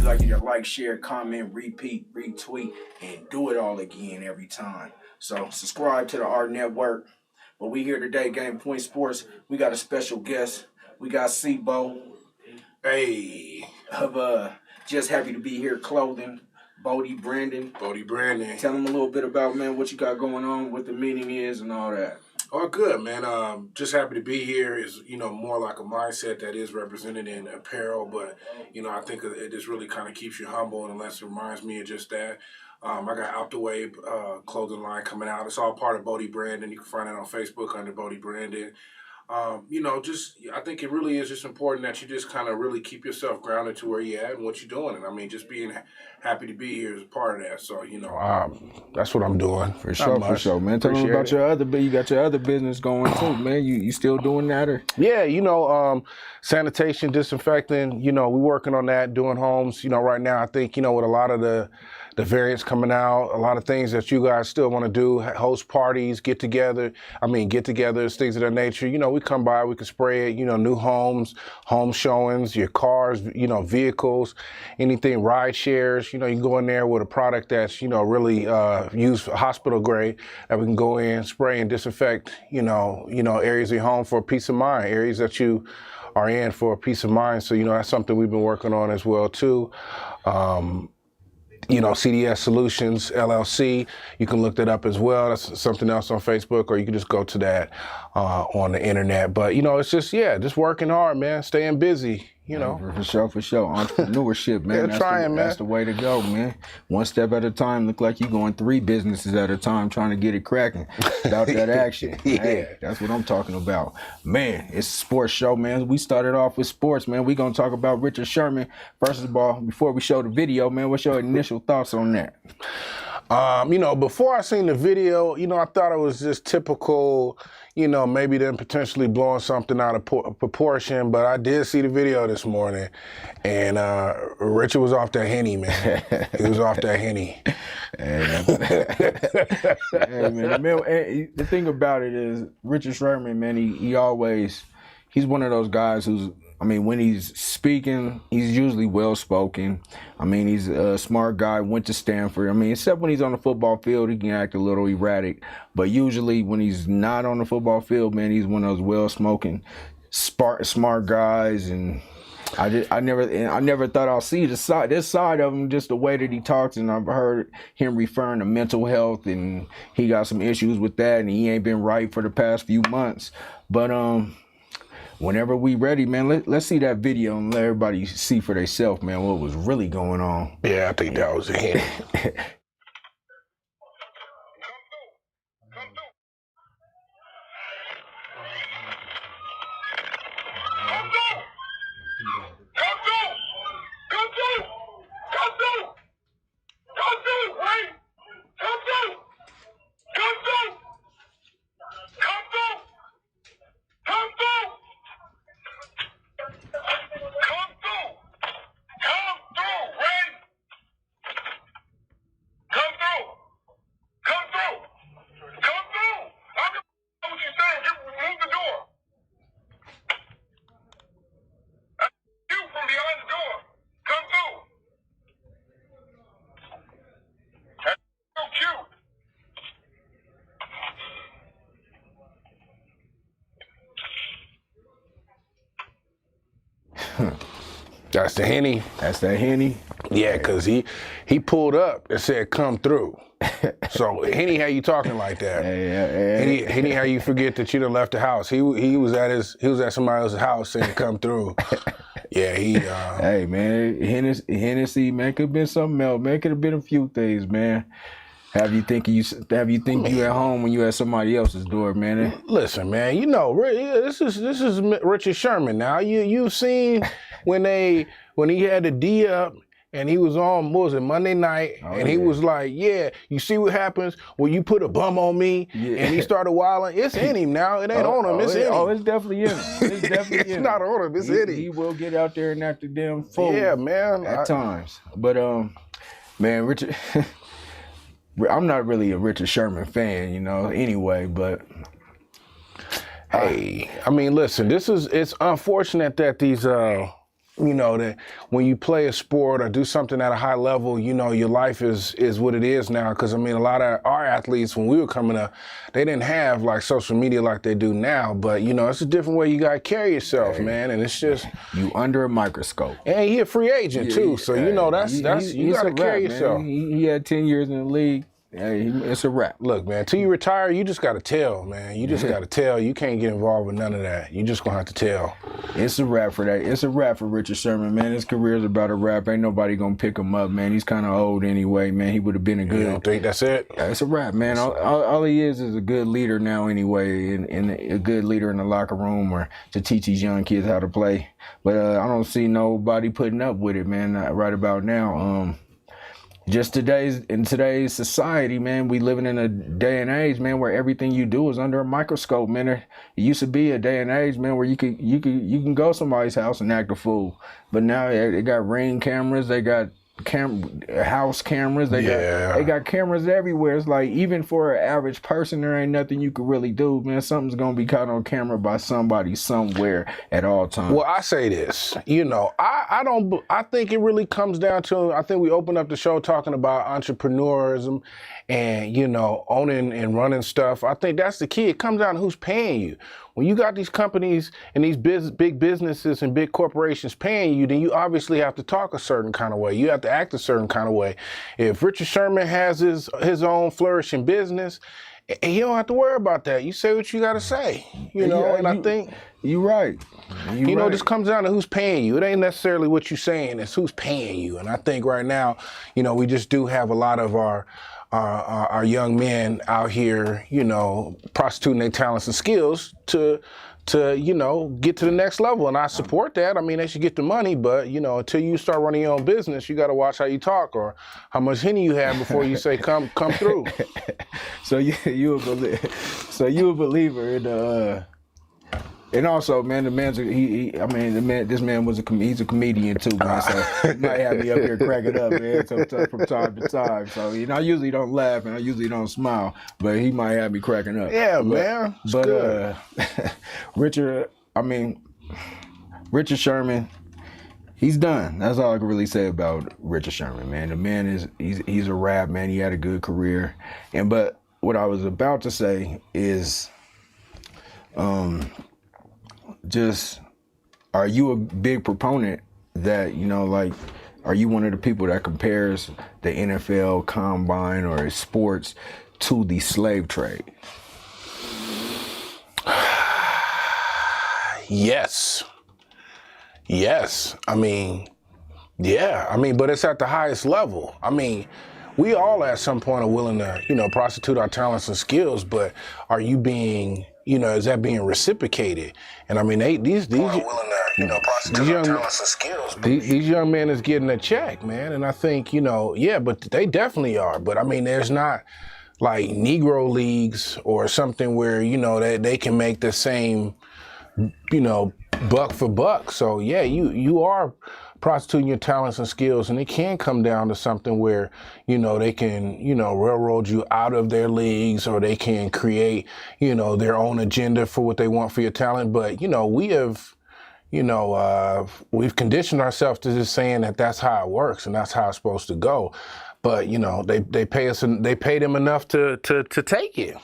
like you to like, share, comment, repeat, retweet, and do it all again every time. So subscribe to the Art Network. But we here today, Game Point Sports. We got a special guest. We got Bo. Hey. Of Just Happy to Be Here Clothing. Bodie Brandon. Tell them a little bit about, man, what you got going on, what the meaning is, and all that. Oh, good, man. Just happy to be here is, more like a mindset that is represented in apparel. But, I think it just really kind of keeps you humble, and unless it reminds me of just that. I got Out the Way clothing line coming out. It's all part of Bodie Brandon. You can find it on Facebook under Bodie Brandon. I think it really is just important that you just kind of really keep yourself grounded to where you're at and what you're doing. And I mean, just being happy to be here is a part of that. So, that's what I'm doing. For sure, man. Tell me about you got your other business going too, man. You still doing that? Or? Yeah, sanitation, disinfecting, we working on that, doing homes. Right now, I think, with a lot of the variants coming out, a lot of things that you guys still want to do, host parties, get-togethers, things of that nature. We come by, we can spray it, new homes, home showings, your cars, vehicles, anything, ride shares. You can go in there with a product that's, really used hospital grade that we can go in, spray and disinfect, areas of your home for peace of mind, areas that you are in for peace of mind. So, that's something we've been working on as well, too. CDS Solutions, LLC. You can look that up as well. That's something else on Facebook, or you can just go to that on the internet. But, it's just working hard, man, staying busy, For sure. Entrepreneurship, man. That's the way to go, man. One step at a time. Look like you're going 3 businesses at a time trying to get it cracking without that action. Yeah. Hey, that's what I'm talking about. Man, it's a sports show, man. We started off with sports, man. We're going to talk about Richard Sherman. First of all, before we show the video, man, what's your initial thoughts on that? Before I seen the video, I thought it was just typical, maybe them potentially blowing something out of proportion, but I did see the video this morning, and Richard was off that Henny, man. He was off that Henny. Hey, man, the thing about it is, Richard Sherman, man, he's one of those guys who's, when he's speaking, he's usually well-spoken. He's a smart guy, went to Stanford. Except when he's on the football field, he can act a little erratic. But usually when he's not on the football field, man, he's one of those well-spoken, smart guys. And I never thought I'll see this side of him, just the way that he talks. And I've heard him referring to mental health, and he got some issues with that, and he ain't been right for the past few months. But, whenever we ready, man, let's see that video and let everybody see for themselves, man, what was really going on. Yeah, I think that was it. That's the Henny. That's that Henny? Yeah, because he pulled up and said, "Come through." So Henny, how you talking like that? Henny, how you forget that you done left the house? He was at somebody else's house saying, "Come through." Yeah, Hey, man, Hennessy, man, could have been something else, man. Could have been a few things, man. Have you think you at home when you at somebody else's door, man? Listen, man, this is Richard Sherman. Now you've seen when he had the D up and he was on, what was it, Monday night, he was like, "Yeah, you see what happens when you put a bum on me," and he started wilding. It's in him now. It ain't on him. It's in him. Oh, it's definitely in him. It's definitely in him. It's not on him. It's in him. He will get out there and act the damn fool. Yeah, man. At times, but man, Richard. I'm not really a Richard Sherman fan, anyway, but hey, listen, it's unfortunate that these you know, that when you play a sport or do something at a high level, you know, your life is what it is now. Because, I mean, a lot of our athletes, when we were coming up, they didn't have, like, social media like they do now. But, you know, it's a different way you got to carry yourself, man. And it's just... You under a microscope. And he a free agent, too. So, you know, you got to carry yourself. He had 10 years in the league. It's a wrap. Look, man, till you retire, you just got to tell, man. You just got to tell. You can't get involved with none of that. You just going to have to tell. It's a wrap for that. It's a wrap for Richard Sherman, man. His career's about a wrap. Ain't nobody going to pick him up, man. He's kind of old anyway, man. He would have been a good... You don't think that's it? It's a wrap, man. All he is a good leader now anyway, and a good leader in the locker room or to teach these young kids how to play. But I don't see nobody putting up with it, man, right about now. Just in today's society, man, we living in a day and age, man, where everything you do is under a microscope, man. It used to be a day and age, man, where you can go to somebody's house and act a fool, but now they got Ring cameras, they got house cameras, they got cameras everywhere. It's like, even for an average person, there ain't nothing you could really do, man. Something's gonna be caught on camera by somebody somewhere at all times. Well, I say this, you know, I think it really comes down to, I think we opened up the show talking about entrepreneurism and, you know, owning and running stuff. I think that's the key. It comes down to who's paying you. When you got these companies and these big businesses and big corporations paying you, then you obviously have to talk a certain kind of way. You have to act a certain kind of way. If Richard Sherman has his own flourishing business, you don't have to worry about that. You say what you got to say, you know, I think... You're right. You know, this comes down to who's paying you. It ain't necessarily what you're saying, it's who's paying you. And I think right now, you know, we just do have a lot of our young men out here, you know, prostituting their talents and skills to you know, get to the next level. And I support that. I mean, they should get the money, but, you know, until you start running your own business, you got to watch how you talk or how much Henny you have before you say, come through. So you a believer in and also, man, the man's this man was he's a comedian too, man. So he might have me up here cracking up, man, from time to time. So, you know, I usually don't laugh and I usually don't smile, but he might have me cracking up. Yeah, man. But Richard Sherman, he's done. That's all I can really say about Richard Sherman, man. The man he's a wrap, man. He had a good career, but what I was about to say is, just, are you a big proponent that, you know, like, are you one of the people that compares the NFL combine or sports to the slave trade? Yes. I mean, yeah. I mean, but it's at the highest level. I mean, we all at some point are willing to, you know, prostitute our talents and skills, but are you being, you know, is that being reciprocated? And I mean, these young men is getting a check, man. And I think, you know, yeah, but they definitely are. But I mean, there's not like Negro leagues or something where, you know, they can make the same, you know, buck for buck. So yeah, you are prostituting your talents and skills, and it can come down to something where, you know, they can, you know, railroad you out of their leagues, or they can create, you know, their own agenda for what they want for your talent. But, you know, we've conditioned ourselves to just saying that that's how it works and that's how it's supposed to go. But, you know, they pay us, and they pay them enough to take it.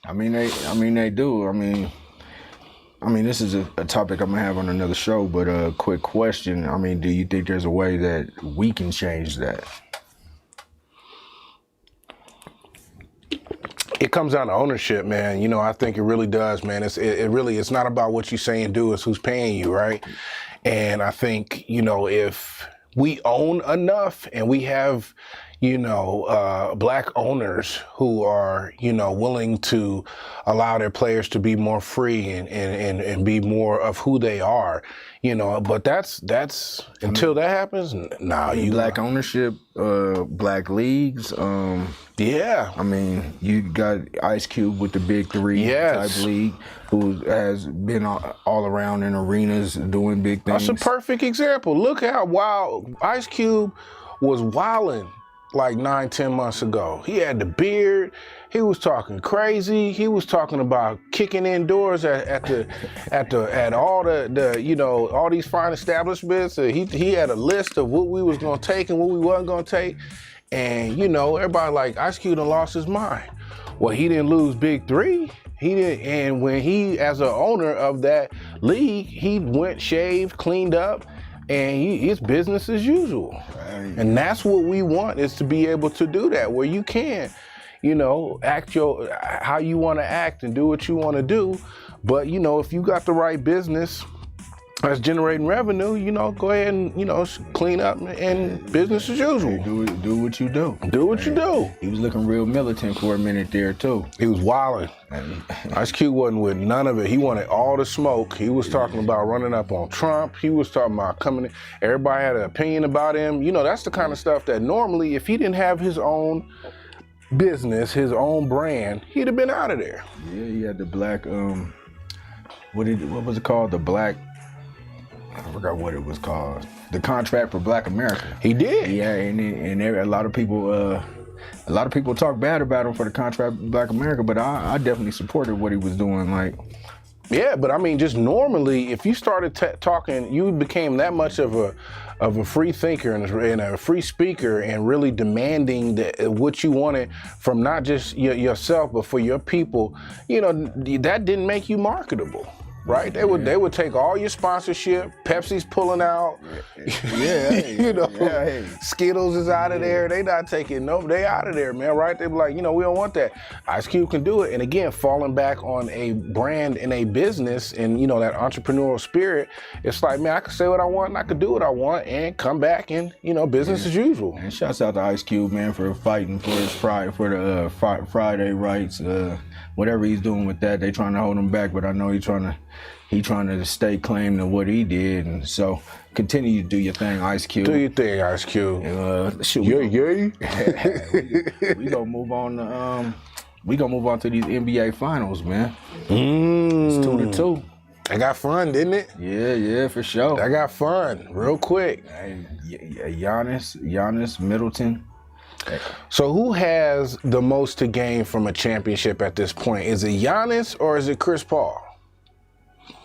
I mean, they do. I mean, this is a topic I'm gonna have on another show, but a quick question. I mean, do you think there's a way that we can change that? It comes down to ownership, man. You know, I think it really does, man. It's not about what you say and do, it's who's paying you, right? And I think, you know, if we own enough and we have, you know, black owners who are, you know, willing to allow their players to be more free and be more of who they are, you know, but that's until that happens, black ownership, black leagues, yeah. I mean, you got Ice Cube with the Big Three type league, who has been all around in arenas doing big things. That's a perfect example. Look how wild Ice Cube was wilding. like 9, 10 months ago. He had the beard. He was talking crazy. He was talking about kicking indoors at all the all these fine establishments. He had a list of what we was gonna take and what we wasn't gonna take. And everybody like Ice Cube done lost his mind. Well, he didn't lose Big 3. He did, and when he, as an owner of that league, he went shaved, cleaned up, and it's business as usual. Right. And that's what we want, is to be able to do that, where you can, act how you want to act and do what you want to do. But if you got the right business that's generating revenue, go ahead and clean up and business as usual. Hey, do what you do. Do what you do. He was looking real militant for a minute there too. He was wilding. Ice Cube wasn't with none of it. He wanted all the smoke. He was talking about running up on Trump. He was talking about coming in. Everybody had an opinion about him. That's the kind of stuff that normally, if he didn't have his own business, his own brand, he'd have been out of there. Yeah, he had the black, what was it called? The black, I forgot what it was called. The Contract for Black America. He did. Yeah, and a lot of people talk bad about him for the Contract for Black America, but I definitely supported what he was doing. Yeah, but I mean, just normally, if you started talking, you became that much of a free thinker and a free speaker, and really demanding what you wanted from not just yourself, but for your people. That didn't make you marketable. Right? They would take all your sponsorship. Pepsi's pulling out. Yeah. Skittles is out of there. They not taking they out of there, man. Right? They be like, we don't want that. Ice Cube can do it. And again, falling back on a brand and a business and that entrepreneurial spirit, it's like, man, I can say what I want and I can do what I want and come back and business as usual. And shouts out to Ice Cube, man, for fighting for his pride, for the Friday rights. Whatever he's doing with that, they trying to hold him back, but I know he's trying to stake claim to what he did, and so continue to do your thing, Ice Cube. Do your thing, Ice Cube. We gonna move on to these NBA finals, man. It's 2-2. I got fun, didn't it? Yeah, for sure. I got fun, real quick. Giannis, Middleton. So who has the most to gain from a championship at this point? Is it Giannis or is it Chris Paul?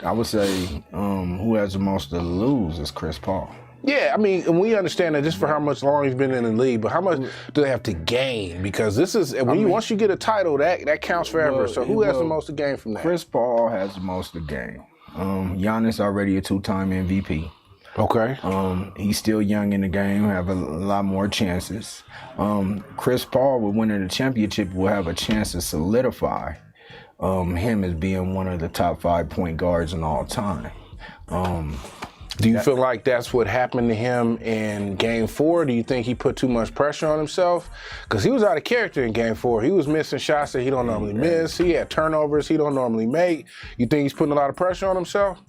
I would say who has the most to lose is Chris Paul. Yeah, I mean, and we understand that just for how much long he's been in the league, but how much do they have to gain? Because this is once you get a title, that counts forever. So who has the most to gain from that? Chris Paul has the most to gain. Giannis already a 2-time MVP. Okay. He's still young in the game, have a lot more chances. Chris Paul, with winning the championship, will have a chance to solidify him as being one of the top 5 point guards in all time. Do you feel like that's what happened to him in Game 4? Do you think he put too much pressure on himself? Because he was out of character in Game 4. He was missing shots that he don't normally miss. He had turnovers he don't normally make. You think he's putting a lot of pressure on himself?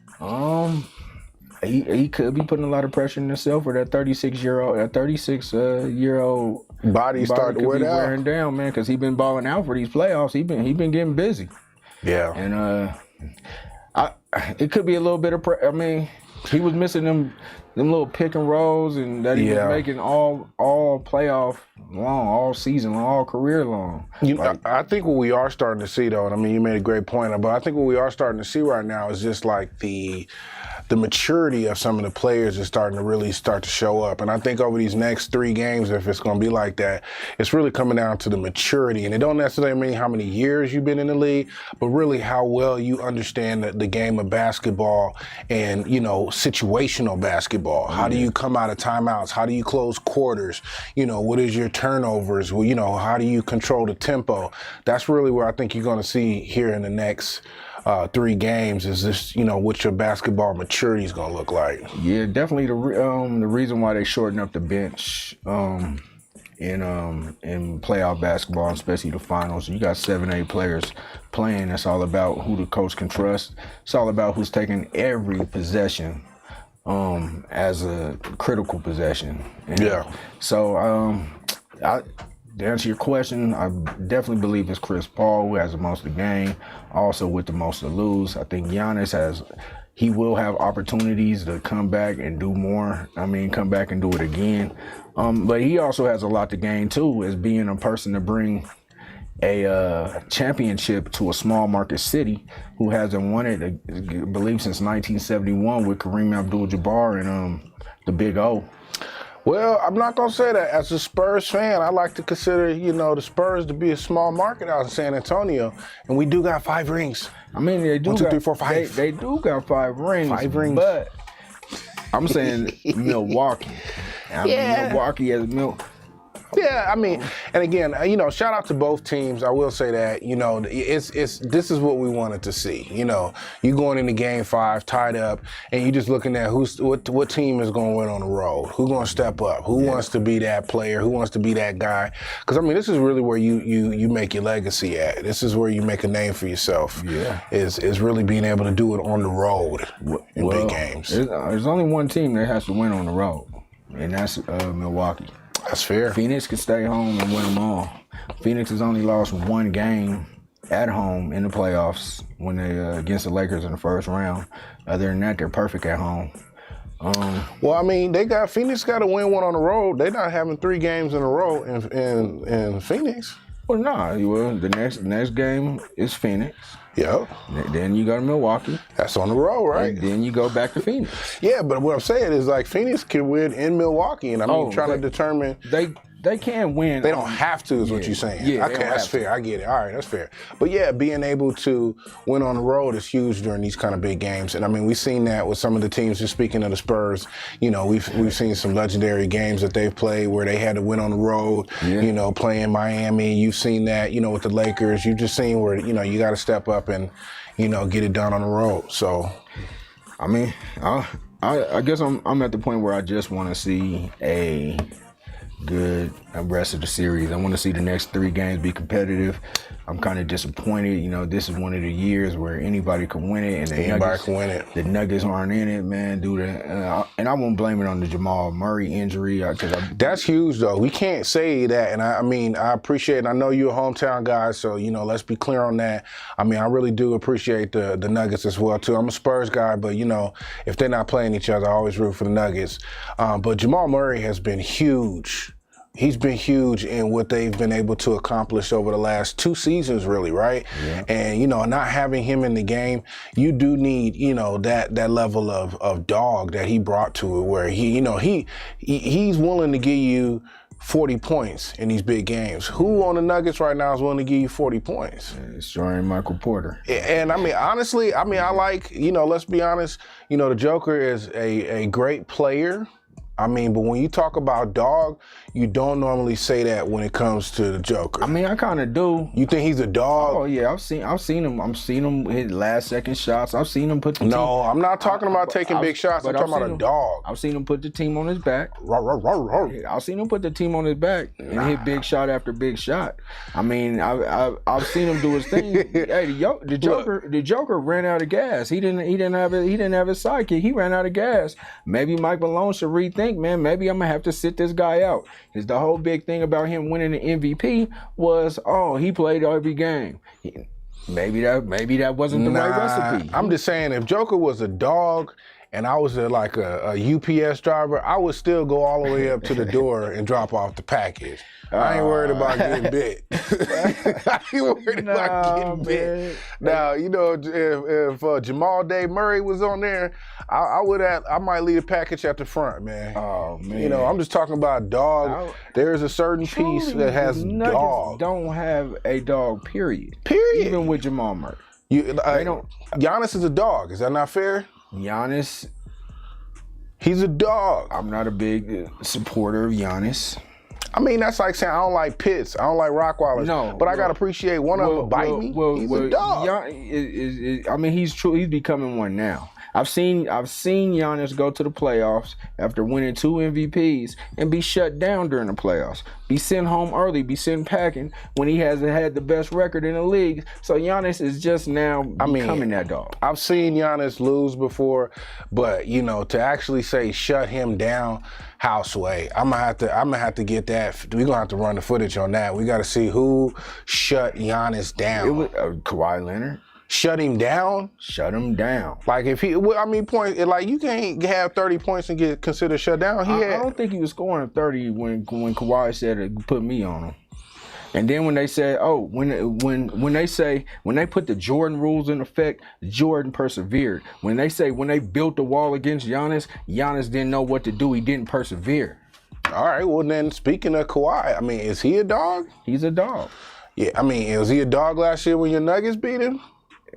He could be putting a lot of pressure on himself, or that 36-year-old body starting to wearing down, man, because he been balling out for these playoffs. He been getting busy. Yeah. And it could be a little bit of I mean, he was missing them little pick and rolls, and that he was making all playoff long, all season long, all career long. I think what we are starting to see, though, and I mean, you made a great point, but I think what we are starting to see right now is just like the maturity of some of the players is starting to really start to show up. And I think over these next 3 games, if it's going to be like that, it's really coming down to the maturity. And it don't necessarily mean how many years you've been in the league, but really how well you understand the game of basketball and, situational basketball. How do you come out of timeouts? How do you close quarters? What is your turnovers? Well, how do you control the tempo? That's really where I think you're going to see here in the next 3 games is this, what your basketball maturity is going to look like. Yeah, definitely the reason why they shorten up the bench in playoff basketball, especially the finals. You got 7-8 players playing. It's all about who the coach can trust. It's all about who's taking every possession as a critical possession. And so to answer your question, I definitely believe it's Chris Paul who has the most to gain, also with the most to lose. I think Giannis he will have opportunities to come back and do more. I mean, come back and do it again. But he also has a lot to gain too, as being a person to bring a championship to a small market city who hasn't won it, I believe, since 1971 with Kareem Abdul-Jabbar and the Big O. Well, I'm not gonna say that. As a Spurs fan, I like to consider, the Spurs to be a small market out in San Antonio, and we do got 5 rings. I mean, they do 1, 2, got 3, 4, 5. They do got 5 rings. 5 rings. But I'm saying Milwaukee. Milwaukee as Yeah, I mean, and again, shout out to both teams. I will say that, this is what we wanted to see. You going into Game 5 tied up, and you just looking at what team is going to win on the road, who's going to step up, who wants to be that player, who wants to be that guy. Because this is really where you make your legacy at. This is where you make a name for yourself. Yeah, is really being able to do it on the road in big games. There's only one team that has to win on the road, and that's Milwaukee. That's fair. Phoenix can stay home and win them all. Phoenix has only lost 1 game at home in the playoffs when they against the Lakers in the first round. Other than that, they're perfect at home. Phoenix got to win one on the road. They're not having 3 games in a row in Phoenix. Well, no. The next game is Phoenix. Yep. Then you go to Milwaukee. That's on the road, right? And then you go back to Phoenix. Yeah, but what I'm saying is Phoenix can win in Milwaukee, and trying to determine they can win. They don't have to, is what you're saying. Yeah, okay, that's fair. I get it. All right, that's fair. But yeah, being able to win on the road is huge during these kind of big games. And we've seen that with some of the teams. Just speaking of the Spurs, we've seen some legendary games that they've played where they had to win on the road. Yeah. Playing Miami. You've seen that. With the Lakers. You've just seen where you got to step up and get it done on the road. So, I guess I'm at the point where I just want to see a good rest of the series. I want to see the next 3 games be competitive. I'm kind of disappointed. This is one of the years where anybody can win it, and the Nuggets aren't in it, man. And I won't blame it on the Jamal Murray injury. That's huge, though. We can't say that, and I appreciate it. I know you're a hometown guy, so let's be clear on that. I really do appreciate the Nuggets as well too. I'm a Spurs guy, but if they're not playing each other, I always root for the Nuggets. But Jamal Murray has been huge. He's been huge in what they've been able to accomplish over the last 2 seasons, really, right? Yeah. And, not having him in the game, you do need, that level of dog that he brought to it, where he's willing to give you 40 points in these big games. Who on the Nuggets right now is willing to give you 40 points? It's Jordan Michael Porter. And honestly, I like, let's be honest, the Joker is a great player. But when you talk about dog, you don't normally say that when it comes to the Joker. I kind of do. You think he's a dog? Oh yeah, I've seen him hit last-second shots. I've seen him put the team. No, I'm not talking about taking big shots. I'm talking about a dog. I've seen him put the team on his back. I've seen him put the team on his back and hit big shot after big shot. I've seen him do his thing. Hey, the Joker ran out of gas. He didn't have his sidekick. He ran out of gas. Maybe Mike Malone should rethink, man. Maybe I'm gonna have to sit this guy out. Because the whole big thing about him winning the MVP was, he played every game. Maybe that wasn't the right recipe. I'm just saying, if Joker was a dog and I was a UPS driver, I would still go all the way up to the door and drop off the package. I ain't worried about getting bit. I ain't worried about getting bit. Now, if Jamal Day Murray was on there, I might leave a package at the front, man. Oh man. I'm just talking about dog. There's a certain piece that has dog. Don't have a dog. Period. Even with Jamal Murray. Giannis is a dog. Is that not fair? Giannis. He's a dog. I'm not a big supporter of Giannis. That's like saying I don't like pits, I don't like Rottweilers. No, but I gotta appreciate one of them bite me. He's a dog. He's true. He's becoming one now. I've seen Giannis go to the playoffs after winning 2 MVPs and be shut down during the playoffs. Be sent home early, be sent packing when he hasn't had the best record in the league. So Giannis is just now becoming that dog. I've seen Giannis lose before, but to actually say shut him down, Houseway, I'm gonna have to get that. We're gonna have to run the footage on that. We got to see who shut Giannis down. It was Kawhi Leonard. shut him down. Shut him down. Like if he, I mean, point like you can't have 30 points and get considered shut down. I don't think he was scoring 30 when Kawhi said to put me on him. And then when they said, when they put the Jordan rules in effect, Jordan persevered. When they built the wall against Giannis, Giannis didn't know what to do. He didn't persevere. All right. Well, then speaking of Kawhi, I mean, is he a dog? He's a dog. Yeah. I mean, was he a dog last year when your Nuggets beat him?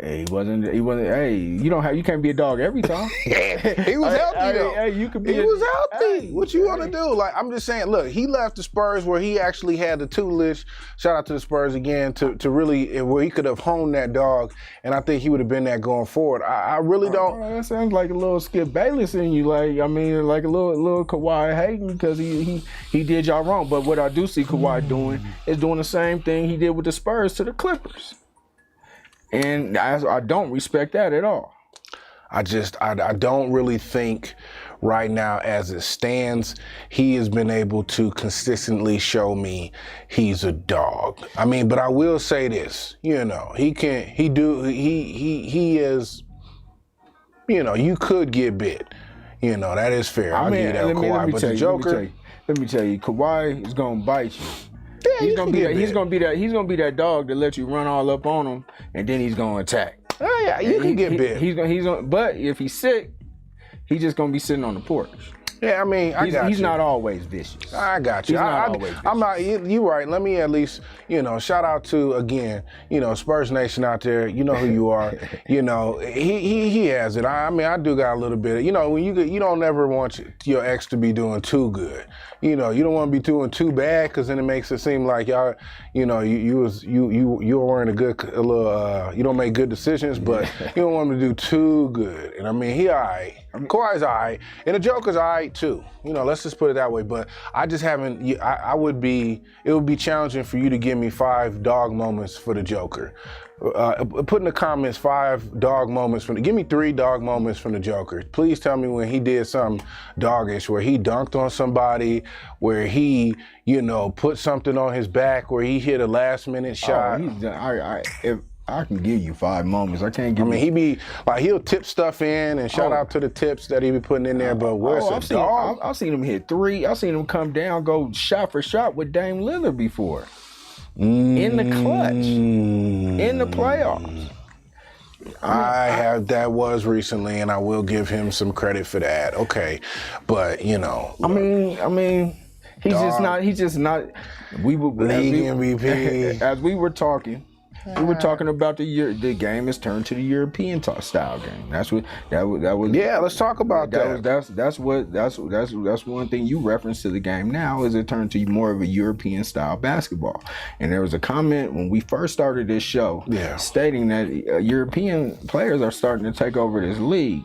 He wasn't. Hey, you can't be a dog every time. He was healthy though. Hey, you could be. He was healthy. Hey, what you want to do? Like I'm just saying. Look, he left the Spurs where he actually had the tutelage. Shout out to the Spurs again to really where he could have honed that dog, and I think he would have been that going forward. I really don't. That sounds like a little Skip Bayless in you. Like I mean, like a little Kawhi hating because he did y'all wrong. But what I do see Kawhi doing is doing the same thing he did with the Spurs to the Clippers. And I don't respect that at all. I don't really think right now as it stands, he has been able to consistently show me he's a dog. I mean, but I will say this, he is, you could get bit. That is fair. I'll give you that, Kawhi. But the Joker. Let me tell you, Kawhi is gonna bite you. Yeah, he's gonna be that dog that lets you run all up on him, and then he's gonna attack. Oh yeah, you can get bit. He's gonna. But if he's sick, he's just gonna be sitting on the porch. Yeah, I mean, he's not always vicious. I got you. He's not always vicious. I'm not. You right. Let me at least, shout out to again, Spurs Nation out there. You know who you are. He has it. I mean, I do got a little bit. When you don't ever want your ex to be doing too good. You don't want to be doing too bad because then it makes it seem like y'all, you weren't a little. You don't make good decisions, but you don't want him to do too good. And I mean, he all right. Kawhi's all right, and the Joker's all right too. Let's just put it that way. But I just haven't. It would be challenging for you to give me 5 dog moments for the Joker. Put in the comments 5 dog moments give me 3 dog moments from the Joker. Please tell me when he did something doggish, where he dunked on somebody, where he, put something on his back, where he hit a last minute shot. If I can give you 5 moments. I can't give. he be like he'll tip stuff in and shout out to the tips that he be putting in there. But where's the dog? I've seen him hit 3. I've seen him come down, go shot for shot with Dame Lillard before. In the clutch, in the playoffs. That was recently, and I will give him some credit for that. Okay, but I mean, he's just not. We were league MVP. As we were talking. We were talking about the game has turned to the European style game. That was. Yeah, let's talk about that. That's one thing you referenced to the game now is it turned to more of a European style basketball. And there was a comment when we first started this show, stating that European players are starting to take over this league.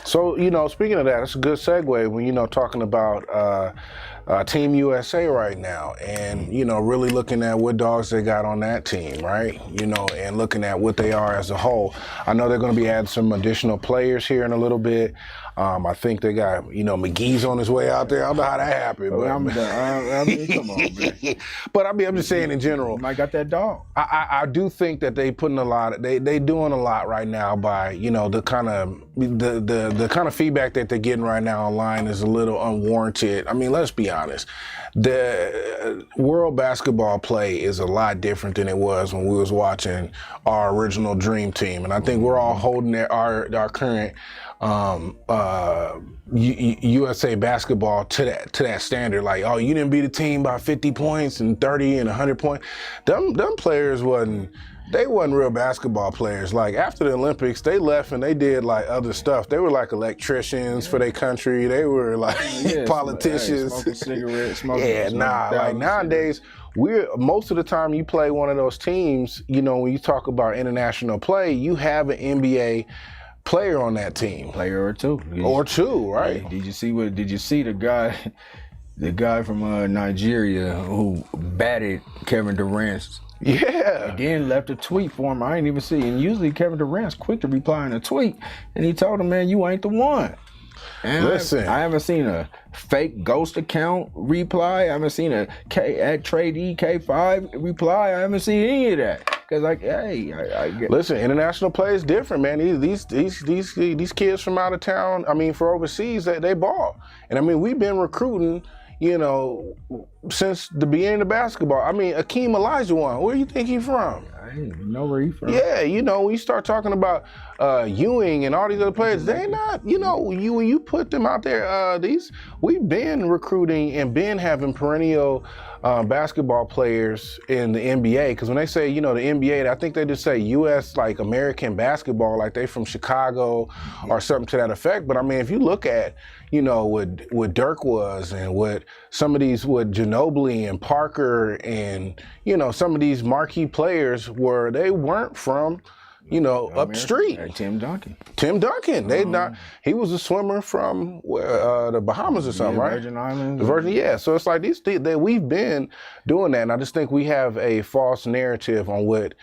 So speaking of that, it's a good segue when talking about. Team USA right now, and really looking at what dogs they got on that team, right? And looking at what they are as a whole. I know they're going to be adding some additional players here in a little bit. I think they got McGee's on his way out there. I don't know how that happened, but come on, man. But I'm just saying in general. You might got that dog. I do think that they putting a lot. They doing a lot right now by the kind of feedback that they're getting right now online is a little unwarranted. I mean, let's be honest. The world basketball play is a lot different than it was when we was watching our original dream team, and I think we're all holding our current USA basketball to that standard. Like, oh, you didn't beat a team by 50 points and 30 and 100 points. Them players wasn't real basketball players. Like after the Olympics, they left and they did like other stuff. They were like electricians for their country. They were like politicians. Smoking cigarettes. Like nowadays, most of the time you play one of those teams, when you talk about international play, you have an NBA player on that team. Player or two. Right? Did you see the guy from Nigeria who batted Kevin Durant? Yeah. And then left a tweet for him. I ain't even see. And usually Kevin Durant's quick to reply in a tweet. And he told him, man, you ain't the one. And listen, I haven't seen a fake ghost account reply. I haven't seen a at Trade EK5 reply. I haven't seen any of that. Cause like, hey, I get. Listen, international play is different, man. These kids from out of town, I mean, for overseas, they ball. And I mean, we've been recruiting, you know, since the beginning of basketball. I mean, Akeem Olajuwon, where do you think he's from? I didn't even know where he's from. Yeah, you know, when you start talking about Ewing and all these other players, they not, you know, when you put them out there, we've been recruiting and been having perennial basketball players in the NBA. Because when they say, you know, the NBA, I think they just say U.S. like American basketball, like they from Chicago or something to that effect. But I mean, if you look at, you know, what Dirk was and what some of these, what Ginobili and Parker and, you know, some of these marquee players were, they weren't from, you know, up the street. Tim Duncan. Tim Duncan. He was a swimmer from the Bahamas or something, right? Virgin Islands. The Virgin, yeah. So it's like we've been doing that, and I just think we have a false narrative on what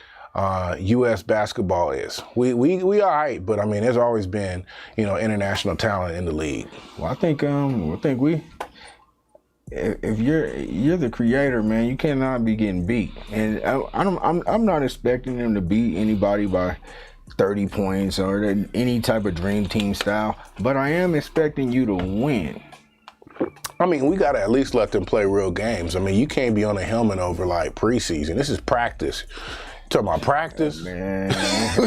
U.S. basketball is. We all right, but I mean, there's always been, you know, international talent in the league. Well, I think we. If you're the creator, man, you cannot be getting beat. And I'm not expecting them to beat anybody by 30 points or any type of dream team style, but I am expecting you to win. I mean, we got to at least let them play real games. I mean, you can't be on a helmet over like preseason. This is practice. Talking about practice? Man.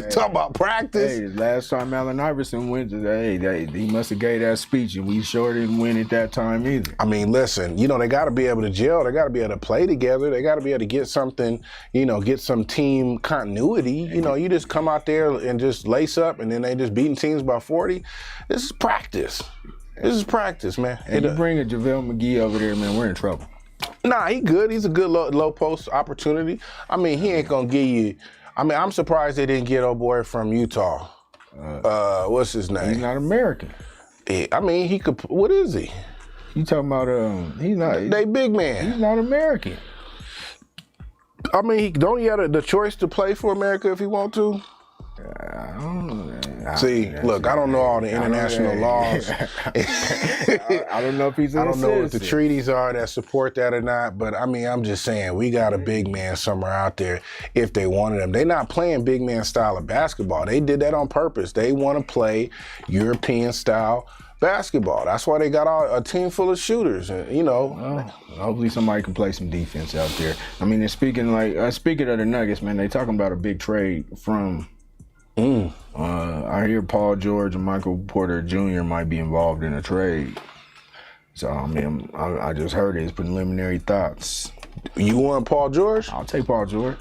Talking about practice? Hey, last time Allen Iverson went to he must have gave that speech, and we sure didn't win at that time either. I mean, listen, you know, they got to be able to gel. They got to be able to play together. They got to be able to get something, you know, get some team continuity. You know, you just come out there and just lace up, and then they just beating teams by 40. This is practice. This is practice, man. And you bring a JaVale McGee over there, man, we're in trouble. Nah, he good. He's a good low post opportunity. I mean, he ain't gonna give you. I mean, I'm surprised they didn't get old boy from Utah. What's his name? He's not American. I mean, he could. What is he? You talking about? He's not. They big man. He's not American. I mean, don't he have the choice to play for America if he want to? I don't know. See, look, I don't know all the international laws. I don't know if he's. I don't know what the treaties are that support that or not. But I mean, I'm just saying we got a big man somewhere out there. If they wanted him, they're not playing big man style of basketball. They did that on purpose. They want to play European style basketball. That's why they got a team full of shooters. You know, hopefully somebody can play some defense out there. I mean, speaking of the Nuggets, man, they talking about a big trade from. I hear Paul George and Michael Porter Jr. might be involved in a trade. So, I mean, I just heard his preliminary thoughts. You want Paul George? I'll take Paul George.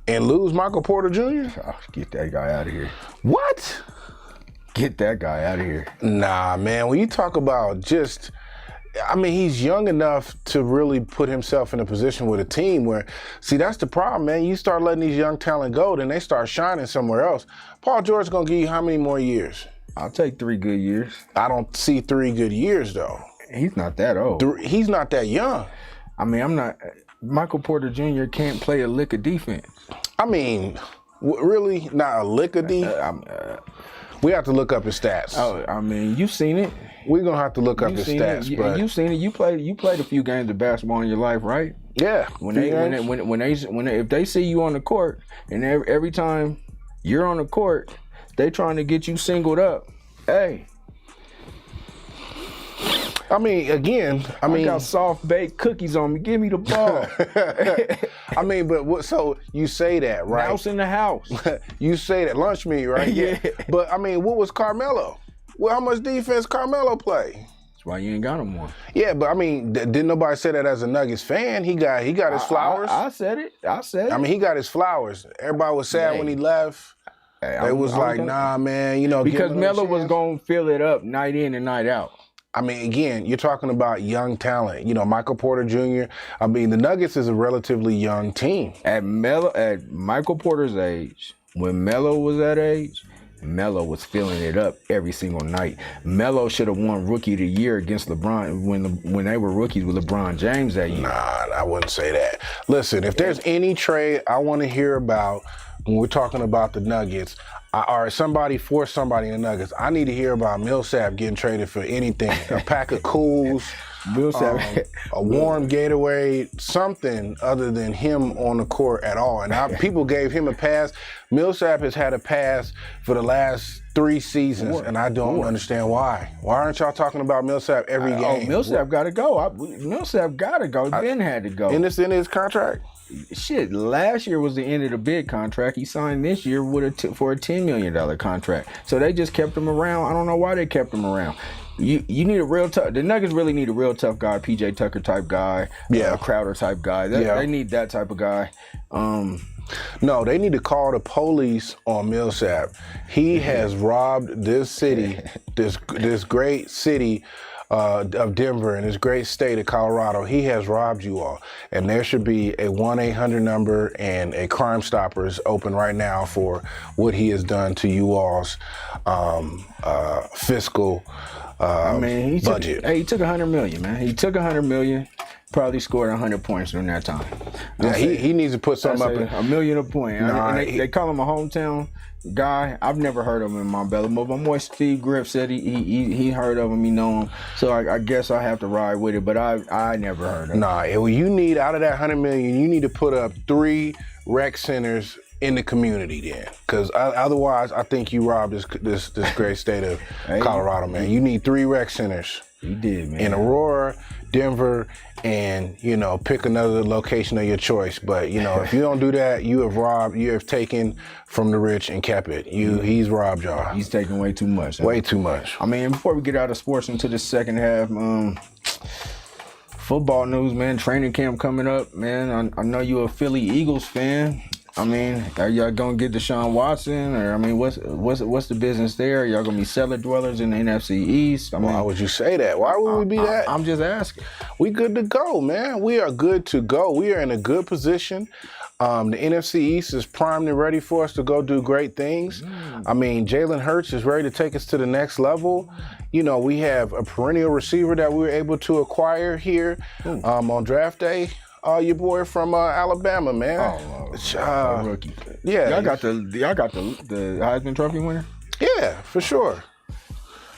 And lose Michael Porter Jr.? Oh, get that guy out of here. What? Get that guy out of here. Nah, man, when you talk about just... I mean, he's young enough to really put himself in a position with a team where, see, that's the problem, man. You start letting these young talent go, then they start shining somewhere else. Paul George is going to give you how many more years? I'll take 3 good years. I don't see 3 good years, though. He's not that old. He's not that young. I mean, Michael Porter Jr. can't play a lick of defense. I mean, really? Not a lick of D? We have to look up his stats. Oh, I mean, you've seen it. We're gonna have to look up his stats, but you've seen it. You played a few games of basketball in your life, right? Yeah. If they see you on the court, and every time you're on the court, they trying to get you singled up. Hey. I mean, again, I got soft baked cookies on me. Give me the ball. I mean, but so you say that, right? Mouse in the house. You say that lunch meat, right? Yeah. But I mean, what was Carmelo? Well, how much defense Carmelo play? That's why you ain't got him more. Yeah, but I mean, didn't nobody say that as a Nuggets fan? He got his flowers. I said it. I mean, he got his flowers. Everybody was sad when he left. They was like, nah, man, you know. Because Melo was going to fill it up night in and night out. I mean, again, you're talking about young talent. You know, Michael Porter Jr. I mean, the Nuggets is a relatively young team. At Michael Porter's age, when Melo was that age, Melo was filling it up every single night. Melo should have won Rookie of the Year against LeBron when they were rookies with LeBron James that year. Nah, I wouldn't say that. Listen, if there's any trade I want to hear about when we're talking about the Nuggets, or somebody in the Nuggets, I need to hear about Millsap getting traded for anything. A pack of Cools, Millsap. a warm Gatorade, something other than him on the court at all. And people gave him a pass. Millsap has had a pass for the last 3 seasons, and I don't understand why. Why aren't y'all talking about Millsap every game? Oh, Millsap got to go. Millsap got to go. Ben had to go. And it's in his contract? Shit, last year was the end of the big contract. He signed this year for a $10 million contract. So they just kept him around. I don't know why they kept him around. You need a real tough. The Nuggets really need a real tough guy, PJ Tucker type guy, Crowder type guy. They need that type of guy. No, they need to call the police on Millsap. He has robbed this city, this great city of Denver and this great state of Colorado. He has robbed you all. And there should be a 1-800 number and a Crime Stoppers open right now for what he has done to you all's fiscal budget. He took $100 million, man. He took $100 million. Probably scored 100 points during that time. Yeah, he needs to put something up. $1 million a point. They call him a hometown guy. I've never heard of him in Montbello, but my boy Steve Griff said he heard of him. He know him. So I guess I have to ride with it. But I never heard of him. Nah, you need out of that $100 million, you need to put up 3 rec centers in the community then, because otherwise I think you robbed this great state of Colorado, man. You need 3 rec centers. You did, man. In Aurora, Denver, and pick another location of your choice. But if you don't do that, you have taken from the rich and kept it. He's robbed y'all. He's taking way too much. Way too much. I mean, before we get out of sports into the second half, football news, man. Training camp coming up, man. I know you're a Philly Eagles fan. I mean, are y'all gonna get Deshaun Watson, or what's the business there? Are y'all gonna be cellar dwellers in the NFC East? Why would you say that? Why would we be that? I'm just asking. We good to go, man. We are good to go. We are in a good position. The NFC East is primed and ready for us to go do great things. I mean, Jalen Hurts is ready to take us to the next level. We have a perennial receiver that we were able to acquire here on draft day. Your boy from Alabama, man. Rookie. Yeah. Y'all got the Heisman Trophy winner? Yeah, for sure.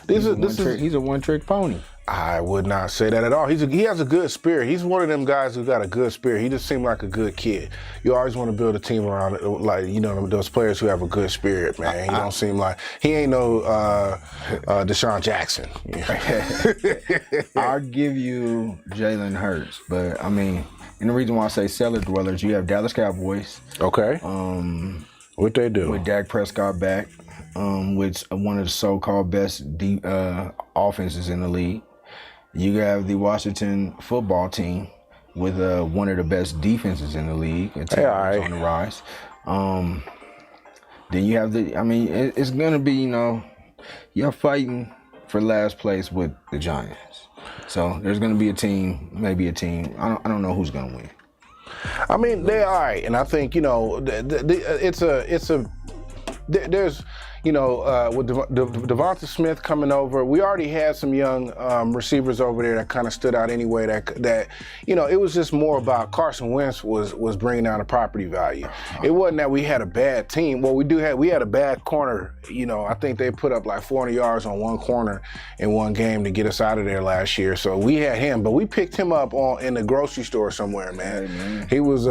He's a one-trick pony. I would not say that at all. He has a good spirit. He's one of them guys who got a good spirit. He just seemed like a good kid. You always want to build a team around those players who have a good spirit, man. He don't seem like he ain't no Deshaun Jackson. I'll give you Jalen Hurts, but I mean, and the reason why I say cellar dwellers, you have Dallas Cowboys. Okay. What they do with Dak Prescott back, with one of the so-called best offenses in the league. You have the Washington football team with one of the best defenses in the league. It's on the rise. Then you have it's going to be, you're fighting for last place with the Giants. So there's going to be maybe a team. I don't know who's going to win. I mean, they're all right. And I think, there's, with Devonta Smith coming over, we already had some young receivers over there that kind of stood out anyway. That it was just more about Carson Wentz was bringing down the property value. It wasn't that we had a bad team. Well, we had a bad corner. I think they put up like 400 yards on one corner in one game to get us out of there last year. So we had him, but we picked him up in the grocery store somewhere, man. Hey, man. He was.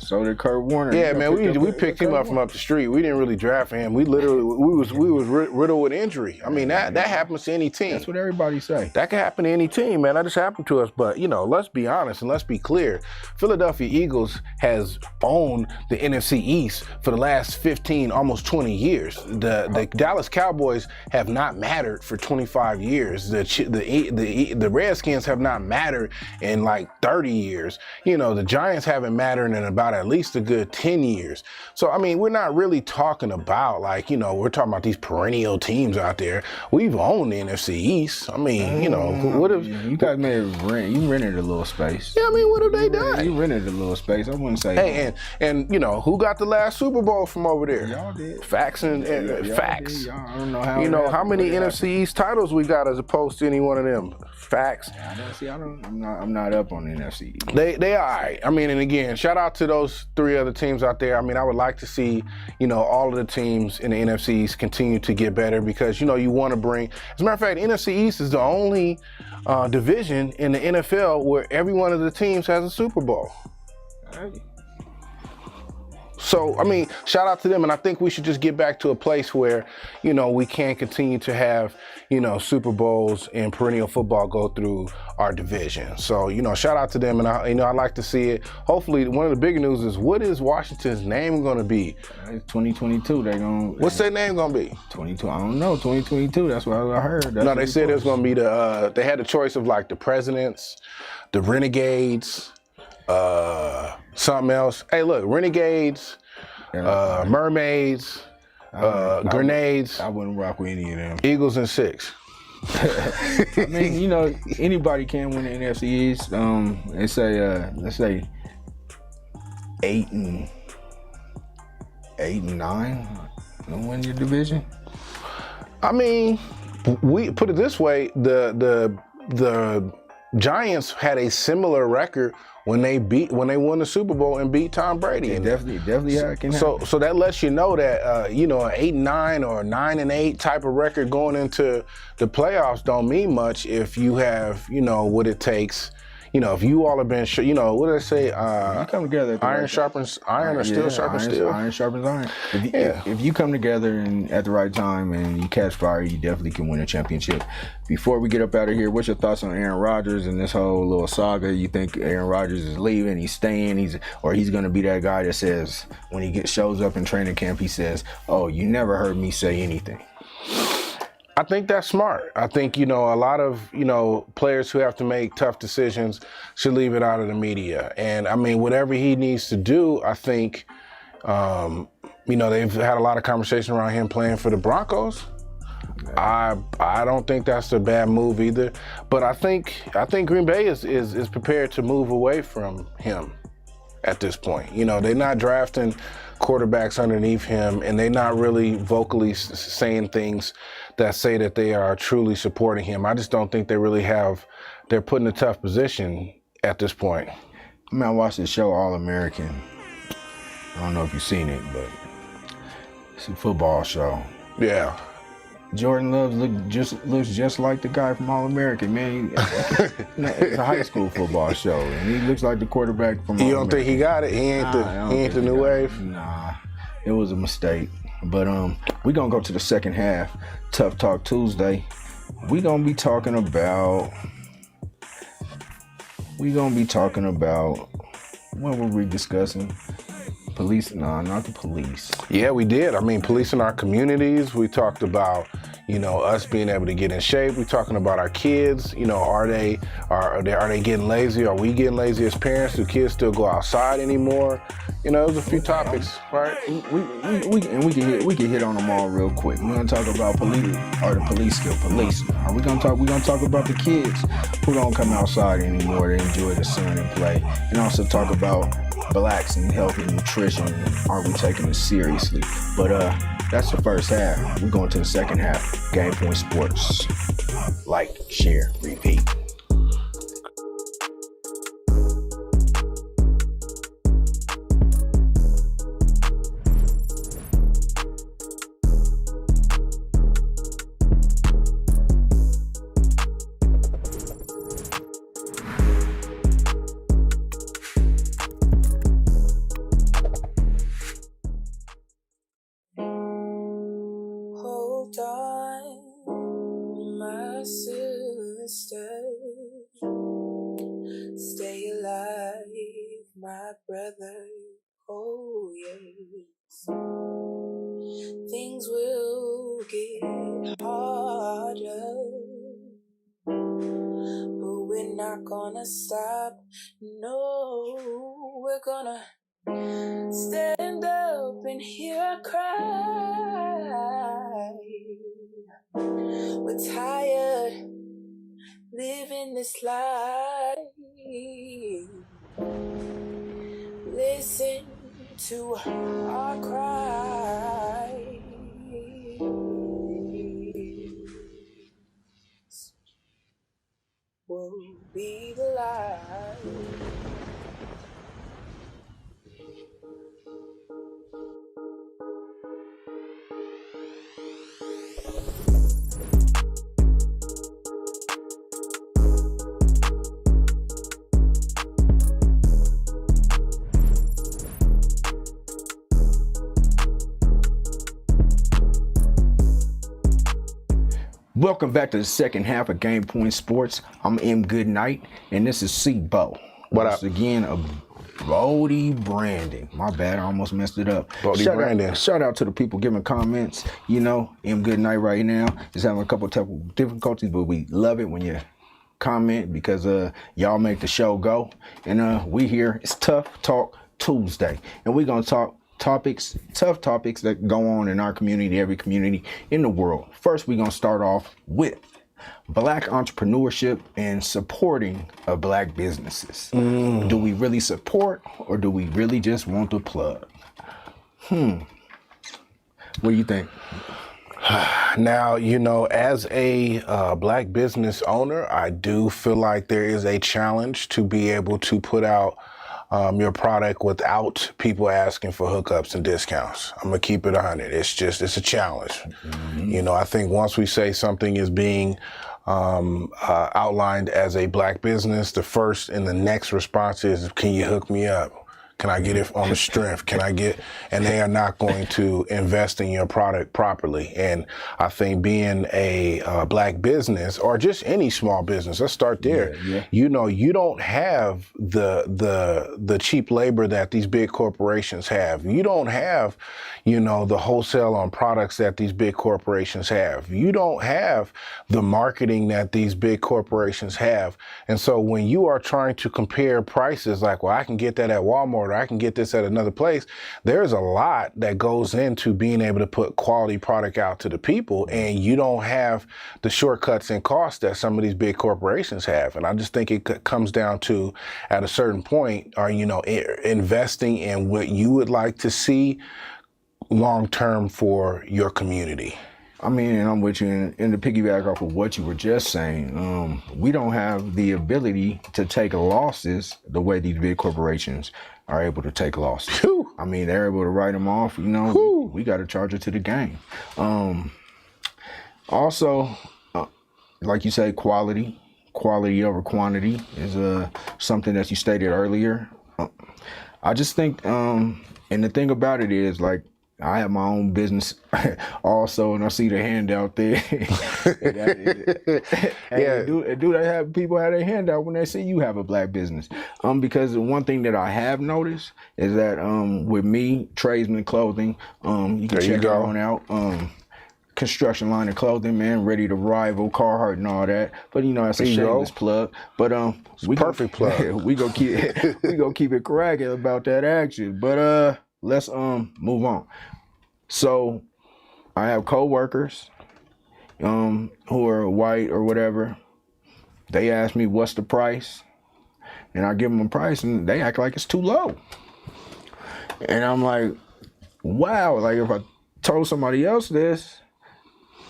So did Kurt Warner. Yeah, man. We picked him up from up the street. We didn't really draft him. We was riddled with injury. I mean, that happens to any team. That's what everybody say. That can happen to any team, man. That just happened to us. But, let's be honest and let's be clear. Philadelphia Eagles has owned the NFC East for the last 15, almost 20 years. The Dallas Cowboys have not mattered for 25 years. The Redskins have not mattered in like 30 years. The Giants haven't mattered in about at least a good 10 years. So, I mean, we're not really talking about we're talking about these perennial teams out there. We've owned the NFC East. I mean, what if you guys may have rented a little space? Yeah, I mean, what have they done? You rented a little space. I wouldn't say. Hey, and who got the last Super Bowl from over there? Y'all did. Facts and facts. I don't know how. How many NFC East titles we got as opposed to any one of them? Facts. I'm not up on the NFC East. They all right. I mean, and again, shout out to those 3 other teams out there. I mean, I would like to see all of the teams in the NFC East continue to get better because, you know, you want to bring, as a matter of fact, NFC East is the only division in the NFL where every one of the teams has a Super Bowl. So, I mean, shout out to them, and I think we should just get back to a place where, you know, we can continue to have, you know, Super Bowls and perennial football go through our division. So, you know, shout out to them, and I like to see it. Hopefully, one of the bigger news is, what is Washington's name going to be? 2022. What's their name going to be? 22. I don't know. 2022. That's what I heard. No, they said it was going to be they had the choice of like the Presidents, the Renegades, something else. Hey, look, Renegades, Mermaids, Grenades. I wouldn't rock with any of them. Eagles and 6. I mean, you know, anybody can win the NFC East. Let's say 8 and 9 and win your division. I mean, we put it this way: the Giants had a similar record when they won the Super Bowl and beat Tom Brady. It definitely can happen. So that lets you know that you know, an 8-9 or 9-8 type of record going into the playoffs don't mean much if you have, you know, what it takes. You know, if you all have been, you know, what do they say? You come together. Iron sharpens iron, or steel sharpens steel. Iron sharpens iron. If you come together and at the right time and you catch fire, you definitely can win a championship. Before we get up out of here, what's your thoughts on Aaron Rodgers and this whole little saga? You think Aaron Rodgers is leaving, he's staying, he's going to be that guy that says, when he shows up in training camp, he says, "Oh, you never heard me say anything"? I think that's smart. I think, you know, a lot of, you know, players who have to make tough decisions should leave it out of the media. And I mean, whatever he needs to do, I think, you know, they've had a lot of conversation around him playing for the Broncos. I don't think that's a bad move either. But I think Green Bay is prepared to move away from him at this point. You know, they're not drafting quarterbacks underneath him, and they're not really vocally saying things that say that they are truly supporting him. I just don't think they really they're put in a tough position at this point. I mean, I watched the show All American. I don't know if you've seen it, but it's a football show. Yeah. Jordan Love looks just like the guy from All American, man. It's a high school football show, and he looks like the quarterback from All American. You don't think he got it? He ain't the new wave? Nah, it was a mistake. But we're going to go to the second half, Tough Talk Tuesday. We're going to be talking about, what were we discussing? Police? No, not the police. Yeah, we did. I mean, police in our communities. We talked about, you know, us being able to get in shape. We're talking about our kids. You know, are they getting lazy? Are we getting lazy as parents? Do kids still go outside anymore? You know, there's a few topics, right? We can hit on them all real quick. We're gonna talk about police. Are the police still police? We're gonna talk about the kids who don't come outside anymore to enjoy the sun and play, and also talk about blacks and health and nutrition. Are we taking it seriously? But that's the first half. We're going to the second half. Game Point Sports. Like, share, repeat. Stay alive, my brother. Oh yes, things will get harder, but we're not gonna stop. No, we're gonna stand up and hear a cry. We're tired living this life. Listen to our cry. We'll be the light. Welcome back to the second half of Game Point Sports. I'm M. Goodnight, and this is C-Bo. What Once up? again, a Bodie Brandon. My bad, I almost messed it up. Bodie Brandon. Shout out to the people giving comments. You know, M. Goodnight right now is having a couple of difficulties, but we love it when you comment because y'all make the show go. And we here, it's Tough Talk Tuesday. And we're going to talk tough topics that go on in our community, every community in the world. First, we're going to start off with Black entrepreneurship and supporting of Black businesses. Do we really support or do we really just want to plug? What do you think? Now, you know, as a Black business owner, I do feel like there is a challenge to be able to put out your product without people asking for hookups and discounts. I'm gonna keep it 100. It's a challenge. You know, I think once we say something is being outlined as a Black business, the first and the next response is, can you hook me up? Can I get it on the strength? And they are not going to invest in your product properly. And I think being a Black business or just any small business, let's start there. Yeah. You know, you don't have the cheap labor that these big corporations have. You don't have, you know, the wholesale on products that these big corporations have. You don't have the marketing that these big corporations have. And so when you are trying to compare prices, like, well, I can get that at Walmart, or I can get this at another place, there's a lot that goes into being able to put quality product out to the people, and you don't have the shortcuts and costs that some of these big corporations have. And I just think it comes down to, at a certain point, are, you know, investing in what you would like to see long-term for your community. I mean, and I'm with you, and to piggyback off of what you were just saying, we don't have the ability to take losses the way these big corporations are able to take losses. Whew. I mean, they're able to write them off, you know, we got to charge it to the game. Also, like you say, quality over quantity is something that you stated earlier. I just think, and the thing about it is, like, I have my own business also, and I see the handout there. Yeah. Do they have people have their hand out when they see you have a Black business? Because one thing that I have noticed is that with me, tradesman clothing, you can check it on out. Construction line of clothing, man, ready to rival Carhartt and all that. But you know, that's a shameless plug. But Perfect plug. we gonna keep it cracking about that action. But let's move on. So I have co-workers who are white or whatever. They ask me what's the price, and I give them a price, and they act like it's too low. And I'm like, wow, like if I told somebody else this,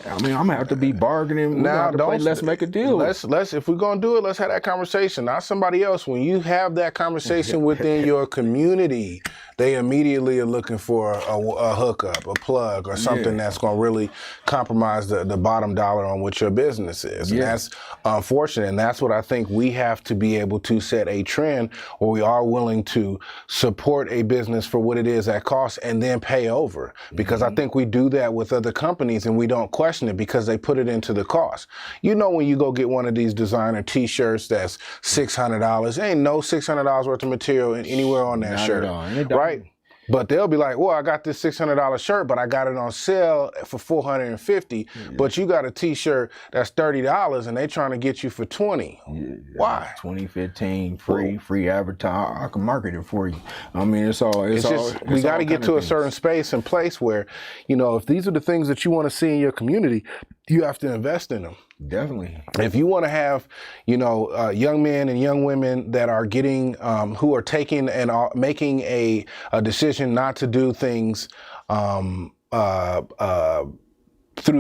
I mean, I'm gonna have to be bargaining. Now, let's make a deal. Let's if we're gonna do it, let's have that conversation, not somebody else. When you have that conversation within your community, they immediately are looking for a hookup, a plug, or something that's gonna really compromise the bottom dollar on what your business is. And that's unfortunate. And that's what I think we have to be able to set a trend where we are willing to support a business for what it is at cost and then pay over. Because I think we do that with other companies and we don't question it because they put it into the cost. You know, when you go get one of these designer t-shirts that's $600, ain't no $600 worth of material anywhere on that shirt, right? But they'll be like, well, I got this $600 shirt, but I got it on sale for $450. But you got a t-shirt that's $30 and they trying to get you for $20. Why? 2015 free advertising. I can market it for you. I mean, it's just we got to get to a certain space and place where, you know, if these are the things that you want to see in your community, you have to invest in them. Definitely. If you want to have, you know, young men and young women that are getting, who are taking and making a decision not to do things through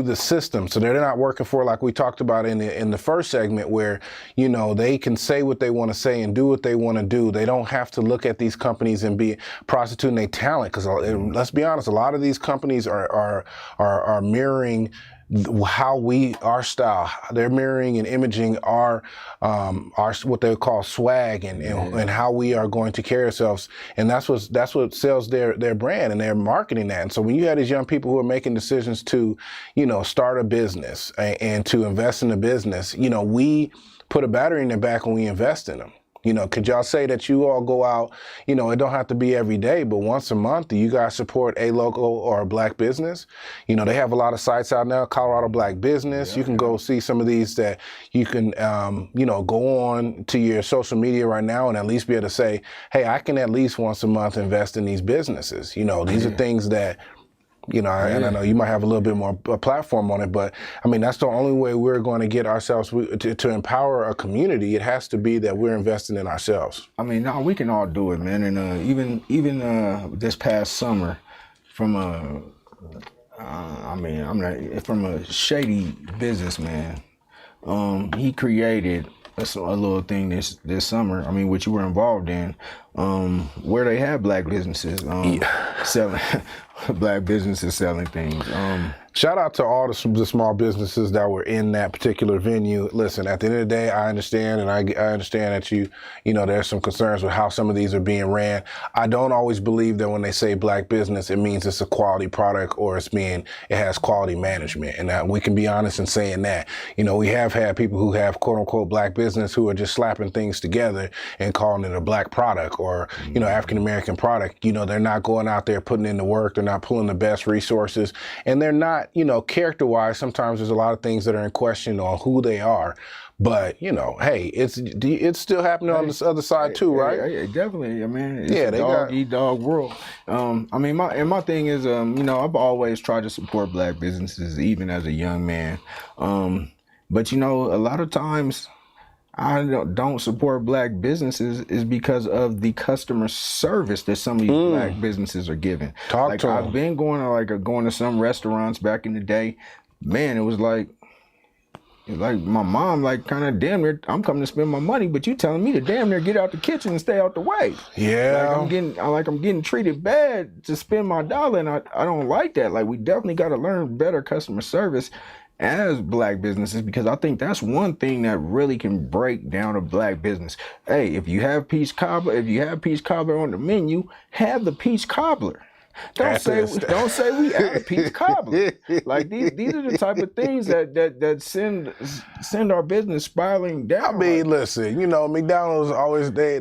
the system, so they're not working for, like we talked about in the first segment, where, you know, they can say what they want to say and do what they want to do. They don't have to look at these companies and be prostituting their talent, because let's be honest, a lot of these companies are mirroring how our style, they're mirroring and imaging our what they call swag and how we are going to carry ourselves, and that's what sells their brand, and they're marketing that. And so when you have these young people who are making decisions to, start a business and to invest in a business, we put a battery in their back when we invest in them. Could y'all say that you all go out, it don't have to be every day, but once a month, do you guys support a local or a black business? They have a lot of sites out now, Colorado Black Business. You can go see some of these that you can, go on to your social media right now and at least be able to say, hey, I can at least once a month invest in these businesses. These are things that, and I know you might have a little bit more platform on it, but I mean, that's the only way we're going to get ourselves to empower a community. It has to be that we're investing in ourselves. I mean, no, we can all do it, man. And even this past summer, from from a shady businessman, he created a little thing this summer. I mean, which you were involved in, where they have black businesses selling black businesses selling things. Shout out to all the small businesses that were in that particular venue. Listen, at the end of the day, I understand, and I understand that there's some concerns with how some of these are being ran. I don't always believe that when they say black business, it means it's a quality product or it has quality management. And we can be honest in saying that. We have had people who have quote unquote black business who are just slapping things together and calling it a black product or, African American product. They're not going out there putting in the work. They're not pulling the best resources, and they're not, character-wise, sometimes there's a lot of things that are in question on who they are. But, hey, it's still happening on this other side too, right? Definitely. I mean, it's a dog-eat-dog world. My thing is, I've always tried to support black businesses, even as a young man. But, a lot of times I don't support black businesses is because of the customer service that some of these black businesses are giving. I've been going to some restaurants back in the day. Man, it was like my mom, kind of, damn near, I'm coming to spend my money, but you telling me to damn near get out the kitchen and stay out the way. Yeah. I'm getting treated bad to spend my dollar, and I don't like that. We definitely got to learn better customer service as black businesses, because I think that's one thing that really can break down a black business. Hey, if you have peach cobbler on the menu, have the peach cobbler. Don't say we have a peach cobbler. These are the type of things that send our business spiraling down. I mean, listen, McDonald's always they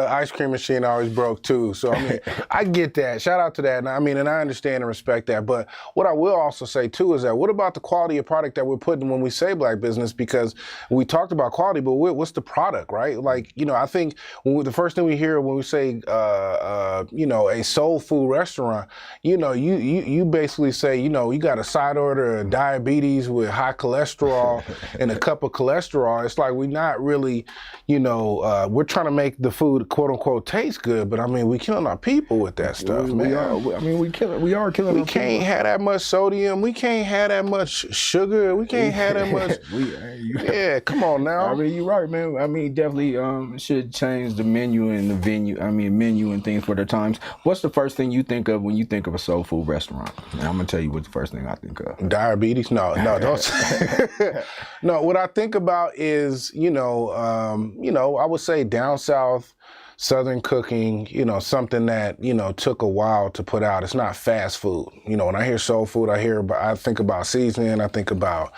ice cream machine always broke too. So I mean, I get that. Shout out to that. And I understand and respect that. But what I will also say too is that what about the quality of product that we're putting when we say black business? Because we talked about quality, but what's the product, right? I think the first thing we hear when we say a soul food restaurant, you basically say, you got a side order of diabetes with high cholesterol and a cup of cholesterol. It's like we're not really, we're trying to make the food quote unquote taste good, but we killing our people with that stuff, man. We are killing. We can't have that much sodium. We can't have that much sugar. We can't have that much. Yeah, come on now. You're right, man. Definitely should change the menu and the venue. Menu and things for the times. What's the first thing you think of when you think of a soul food restaurant? And I'm gonna tell you what the first thing I think of. Diabetes? No, don't. No, what I think about is, I would say down south, Southern cooking, something that, took a while to put out. It's not fast food. When I hear soul food, I think about seasoning, I think about,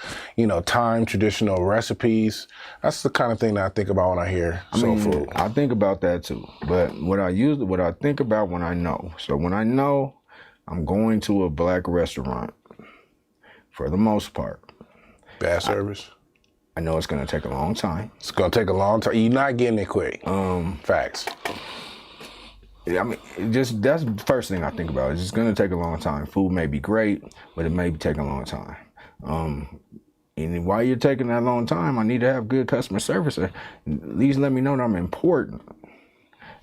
time, traditional recipes. That's the kind of thing that I think about when I hear soul food. I think about that too. But what I think about when I know. So when I know I'm going to a black restaurant, for the most part. Bad service? I know it's going to take a long time. It's going to take a long time. You're not getting it quick. Facts. That's the first thing I think about. It's just going to take a long time. Food may be great, but it may take a long time. And while you're taking that long time, I need to have good customer service. At least let me know that I'm important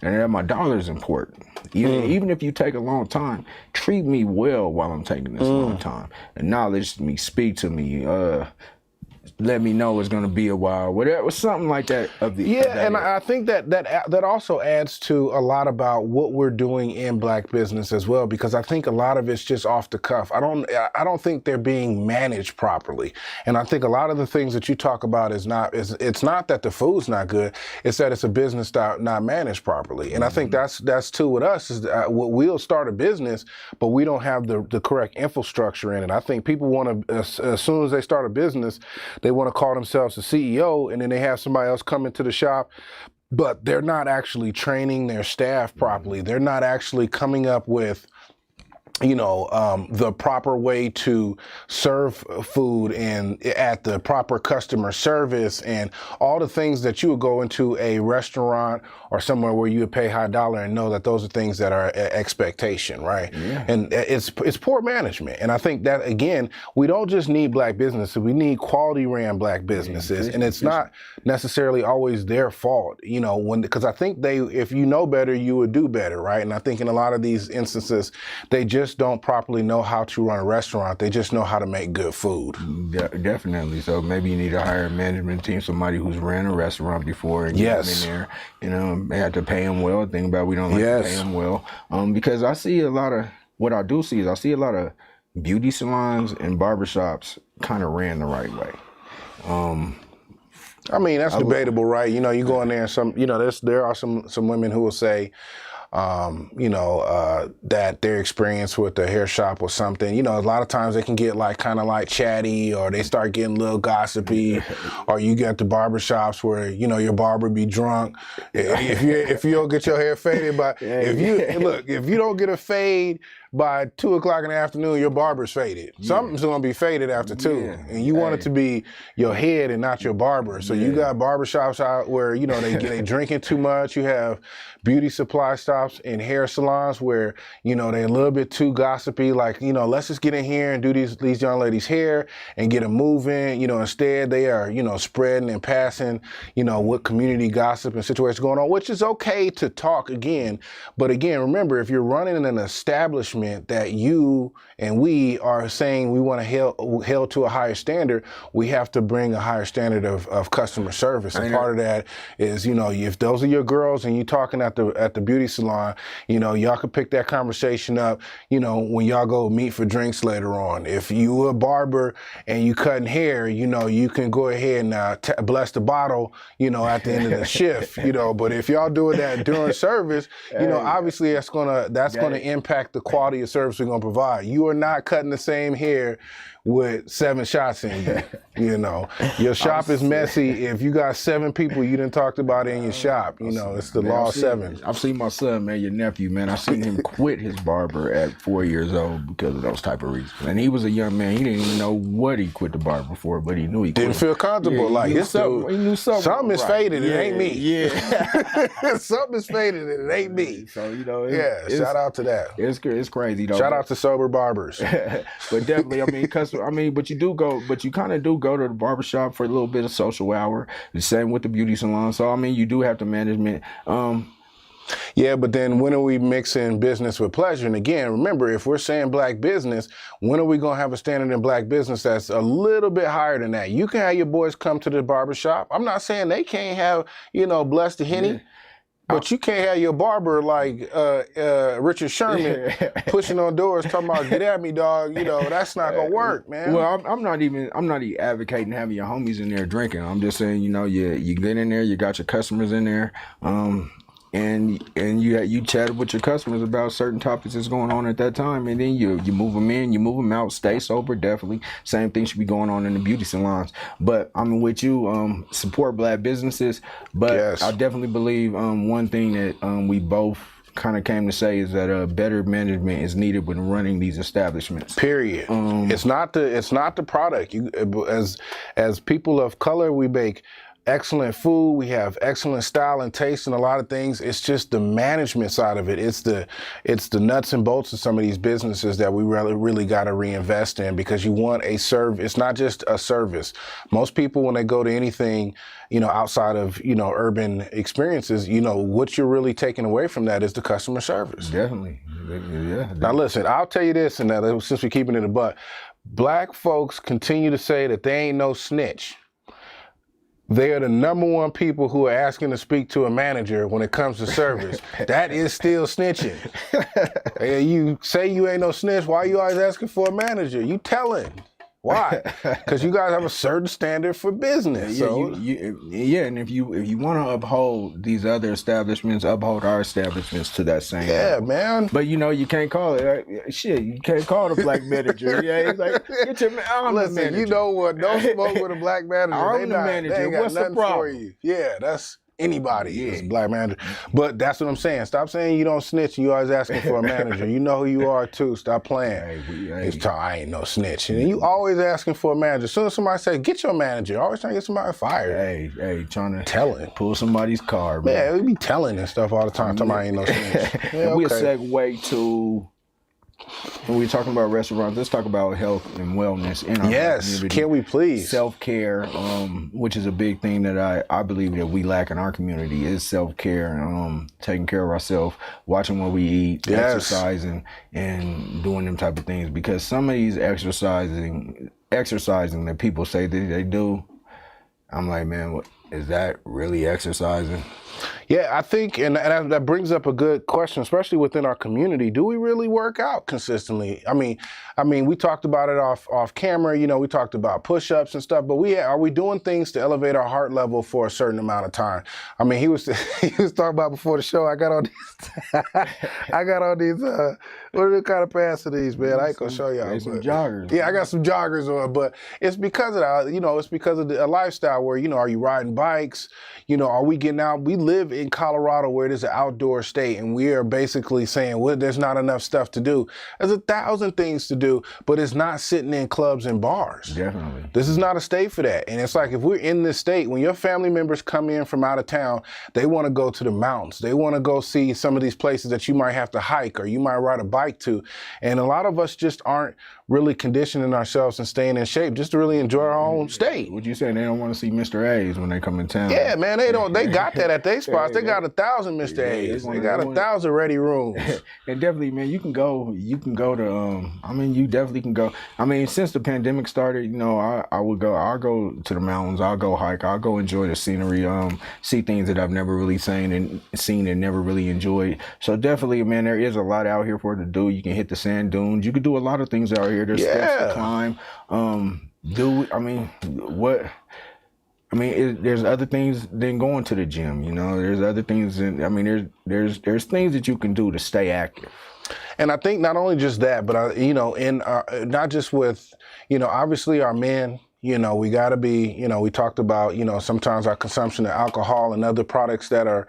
and that my dollar is important. Even if you take a long time, treat me well while I'm taking this long time. Acknowledge me, speak to me, let me know it's going to be a while, whatever, something like that. And I think that also adds to a lot about what we're doing in black business as well, because I think a lot of it's just off the cuff. I don't think they're being managed properly, and I think a lot of the things that you talk about it's not that the food's not good, it's that it's a business that not managed properly, and I think that's too with us is we'll start a business, but we don't have the correct infrastructure in it. I think people want to as soon as they start a business, they want to call themselves a CEO, and then they have somebody else come into the shop, but they're not actually training their staff properly. They're not actually coming up with the proper way to serve food and at the proper customer service and all the things that you would go into a restaurant or somewhere where you would pay high dollar and know that those are things that are expectation, right? Yeah. And it's poor management. And I think that, again, we don't just need black businesses, we need quality ran black businesses. And it's not necessarily always their fault, because I think if you know better, you would do better, right? And I think in a lot of these instances, they just don't properly know how to run a restaurant. They just know how to make good food. Definitely. So maybe you need to hire a management team, somebody who's ran a restaurant before, and get them in there. They have to pay them well. Think about we don't like to pay them well. Because I see a lot of beauty salons and barbershops kind of ran the right way. I mean, that's debatable, right? You go in there and there are some women who will say, that their experience with the hair shop or something, a lot of times they can get kind of chatty, or they start getting a little gossipy, or you get the barber shops where, your barber be drunk. If you don't get your hair faded if you don't get a fade by 2 o'clock in the afternoon, your barber's faded. Yeah. Something's gonna be faded after 2, and you want it to be your head and not your barber. So you got barbershops out where they drinking too much. You have beauty supply stops and hair salons where they're a little bit too gossipy. Let's just get in here and do these young ladies' hair and get them moving. Instead they are spreading and passing what community gossip and situations going on, which is okay to talk again. But again, remember, if you're running an establishment that you and we are saying we want to held to a higher standard, we have to bring a higher standard of customer service. And part of that is, if those are your girls and you're talking at the beauty salon, y'all can pick that conversation up, when y'all go meet for drinks later on. If you a barber and you cutting hair, you can go ahead and bless the bottle, at the end of the shift, But if y'all doing that during service, obviously that's gonna impact the quality of service we're gonna provide. You are not cutting the same hair with 7 shots in you. Your shop is messy. If you got 7 people you done talked about in your shop, it's the law of 7. I've seen my son, man, your nephew, man. I've seen him quit his barber at 4 years old because of those type of reasons. And he was a young man. He didn't even know what he quit the barber for, but he knew he didn't feel comfortable. He knew something is faded. It ain't me. Yeah, something is faded. And it ain't me. So shout out to that. It's crazy though. Shout out to sober barbers. But definitely, but you kind of do go to the barbershop for a little bit of social hour. The same with the beauty salon. So, you do have the management. Yeah, but then when are we mixing business with pleasure? And again, remember, if we're saying black business, when are we going to have a standard in black business that's a little bit higher than that? You can have your boys come to the barbershop. I'm not saying they can't have, bless the Henny. Yeah. But you can't have your barber like Richard Sherman pushing on doors talking about get at me, dog. That's not gonna work, man. Well, I'm not even advocating having your homies in there drinking. I'm just saying, you get in there, you got your customers in there, and you chat with your customers about certain topics that's going on at that time, and then you move them in, you move them out, stay sober, definitely. Same thing should be going on in the beauty salons. But I'm with you, support black businesses, but I definitely believe one thing that we both kind of came to say is that better management is needed when running these establishments. Period. It's not the product. As people of color, we make excellent food, we have excellent style and taste in a lot of things. It's just the management side of it. It's the nuts and bolts of some of these businesses that we really got to reinvest in, because you want a service. It's not just a service. Most people, when they go to anything, outside of, urban experiences, what you're really taking away from that is the customer service. Definitely. Yeah. Now listen, I'll tell you this, and since we're keeping it a buck, Black folks continue to say that they ain't no snitch. They are the #1 people who are asking to speak to a manager when it comes to service. That is still snitching. Hey, you say you ain't no snitch, why you always asking for a manager? You telling. Why? Because you guys have a certain standard for business. Yeah, So and if you want to uphold these other establishments, uphold our establishments to that same level. man. But you can't call it shit. You can't call it a black manager. Yeah, it's like get your I'm Listen, the manager. you know what? Don't smoke with a black manager. I'm the manager. They ain't got What's the nothing problem? for you. Yeah, that's anybody Yeah. is a black manager. But that's what I'm saying. Stop saying you don't snitch and you always asking for a manager. You know who you are too. Stop playing. I ain't no snitch. And you always asking for a manager. As soon as somebody say, get your manager, always trying to get somebody fired. Hey, trying to telling. pull somebody's car, man. Yeah, we be telling and stuff all the time. Talking about I ain't no snitch. Yeah, We'll segue to when we're talking about restaurants. Let's talk about health and wellness in our community. Can we please? Self-care, which is a big thing that I believe that we lack in our community, is self-care, taking care of ourselves, watching what we eat, exercising, and doing them type of things. Because some of these exercising that people say that they do, I'm like, man, is that really exercising? Yeah, I think, and that brings up a good question, especially within our community. Do we really work out consistently? I mean, we talked about it off camera. We talked about push-ups and stuff. But are we doing things to elevate our heart level for a certain amount of time? I mean, he was talking about before the show. I got on these. What kind of pants are these, man? I ain't gonna show y'all. Some joggers. Yeah, I got some joggers on, but it's because of that. It's because of the lifestyle where are you riding bikes? Are we getting out? We live in Colorado where it is an outdoor state, and we are basically saying, well, there's not enough stuff to do. There's 1,000 things to do, but it's not sitting in clubs and bars. Definitely. This is not a state for that. And it's like, if we're in this state, when your family members come in from out of town, they want to go to the mountains. They want to go see some of these places that you might have to hike or you might ride a bike to. And a lot of us just aren't really conditioning ourselves and staying in shape just to really enjoy our own state. What you saying? They don't want to see Mr. A's when they come in town. Yeah, man, they got that at their spots. They got 1,000 Mr. A's. They got 1,000 ready rooms. And definitely, man, you can go to, you definitely can go. Since the pandemic started, I'll go to the mountains, I'll go hike, I'll go enjoy the scenery, see things that I've never really seen and never really enjoyed. So definitely, man, there is a lot out here for it to do. You can hit the sand dunes. You can do a lot of things out here. There's steps to climb. There's other things than going to the gym. There's other things, and there's things that you can do to stay active. And I think not only just that, but not just with, obviously our men. We got to be, we talked about, sometimes our consumption of alcohol and other products that are,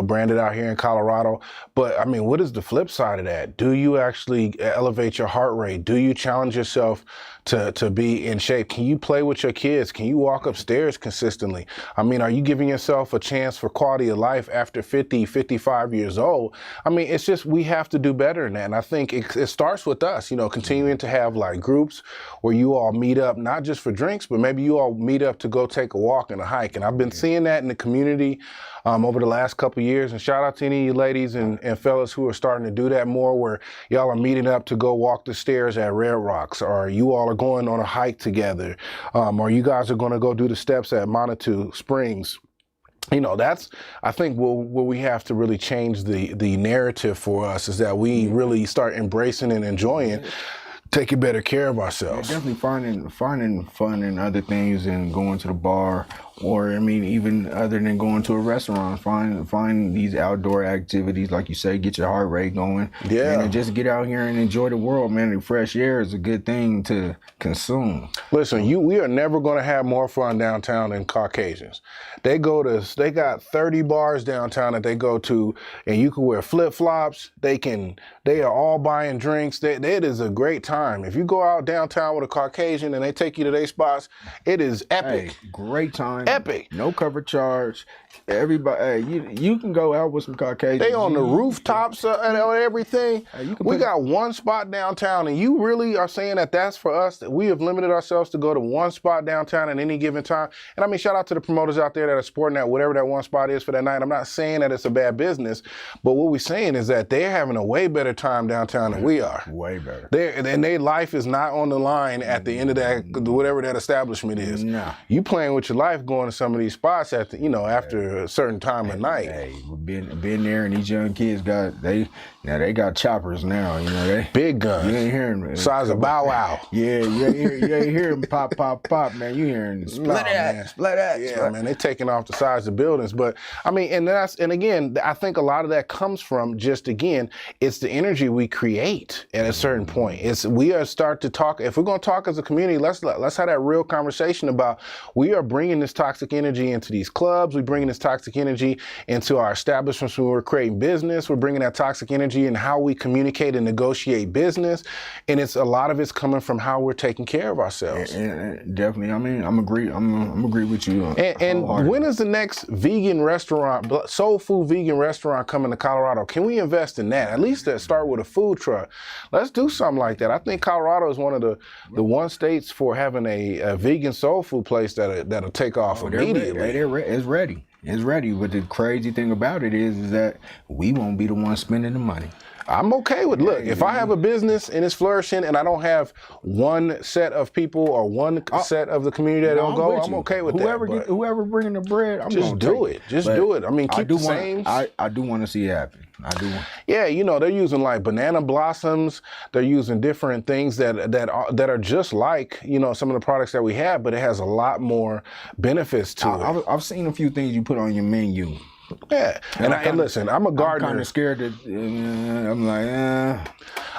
branded out here in Colorado. But what is the flip side of that? Do you actually elevate your heart rate? Do you challenge yourself to be in shape? Can you play with your kids? Can you walk upstairs consistently? Are you giving yourself a chance for quality of life after 50, 55 years old? It's just, we have to do better than that. And I think it starts with us, continuing to have like groups where you all meet up, not just for drinks, but maybe you all meet up to go take a walk and a hike. And I've been seeing that in the community over the last couple of years. And shout out to any of you ladies and fellas who are starting to do that more, where y'all are meeting up to go walk the stairs at Red Rocks, or you all are going on a hike together, or you guys are going to go do the steps at Manitou Springs. That's, I think, where we have to really change the narrative for us, is that we really start embracing and enjoying taking better care of ourselves. Yeah, definitely finding fun in other things and going to the bar, or even other than going to a restaurant. Find these outdoor activities, like you say, get your heart rate going. Yeah. And just get out here and enjoy the world, man. The fresh air is a good thing to consume. Listen, we are never going to have more fun downtown than Caucasians. They got 30 bars downtown that they go to, and you can wear flip-flops. They are all buying drinks. It is a great time. If you go out downtown with a Caucasian and they take you to their spots, it is epic. Hey, great time. Epic. No cover charge. Everybody, hey, you can go out with some Caucasians. They on the rooftops and everything. We got one spot downtown, and you really are saying that that's for us, that we have limited ourselves to go to one spot downtown at any given time. And I mean, shout out to the promoters out there that are supporting that, whatever that one spot is for that night. I'm not saying that it's a bad business, but what we're saying is that they're having a way better time downtown than we are. Way better. And their life is not on the line at the end of that, whatever that establishment is. Nah. You playing with your life going to some of these spots at the, after a certain time of night. Hey, we've been there, and these young kids they got choppers now. They big guns. You ain't hearing size of Bow Wow. Yeah, you ain't hearing pop, man. You hearing split ass. Yeah, man, they taking off the sides of buildings. But I mean, and again, I think a lot of that comes from just it's the energy we create at a certain point. We are start to talk. If we're gonna talk as a community, let's have that real conversation about we are bringing this toxic energy into these clubs. We're bringing this toxic energy into our establishments when we're creating business. We're bringing that toxic energy in how we communicate and negotiate business. And a lot of it's coming from how we're taking care of ourselves. And definitely, I mean, I'm agree with you. And when is the next vegan restaurant, soul food vegan restaurant coming to Colorado? Can we invest in that? At least start with a food truck. Let's do something like that. I think Colorado is one of the one states for having a vegan soul food place that'll take off immediately. It's ready. But the crazy thing about it is that we won't be the ones spending the money. I'm okay with, look, if I have a business and it's flourishing and I don't have one set of people or one set of the community that don't go, I'm okay with that. Whoever bringing the bread, I'm just do it. Just do it. I mean, keep the same. I do want to see it happen. I do. Yeah, they're using like banana blossoms. They're using different things that are just like, some of the products that we have, but it has a lot more benefits to it. I've seen a few things you put on your menu. Yeah, and listen, I'm a gardener. I'm kind of scared that I'm like,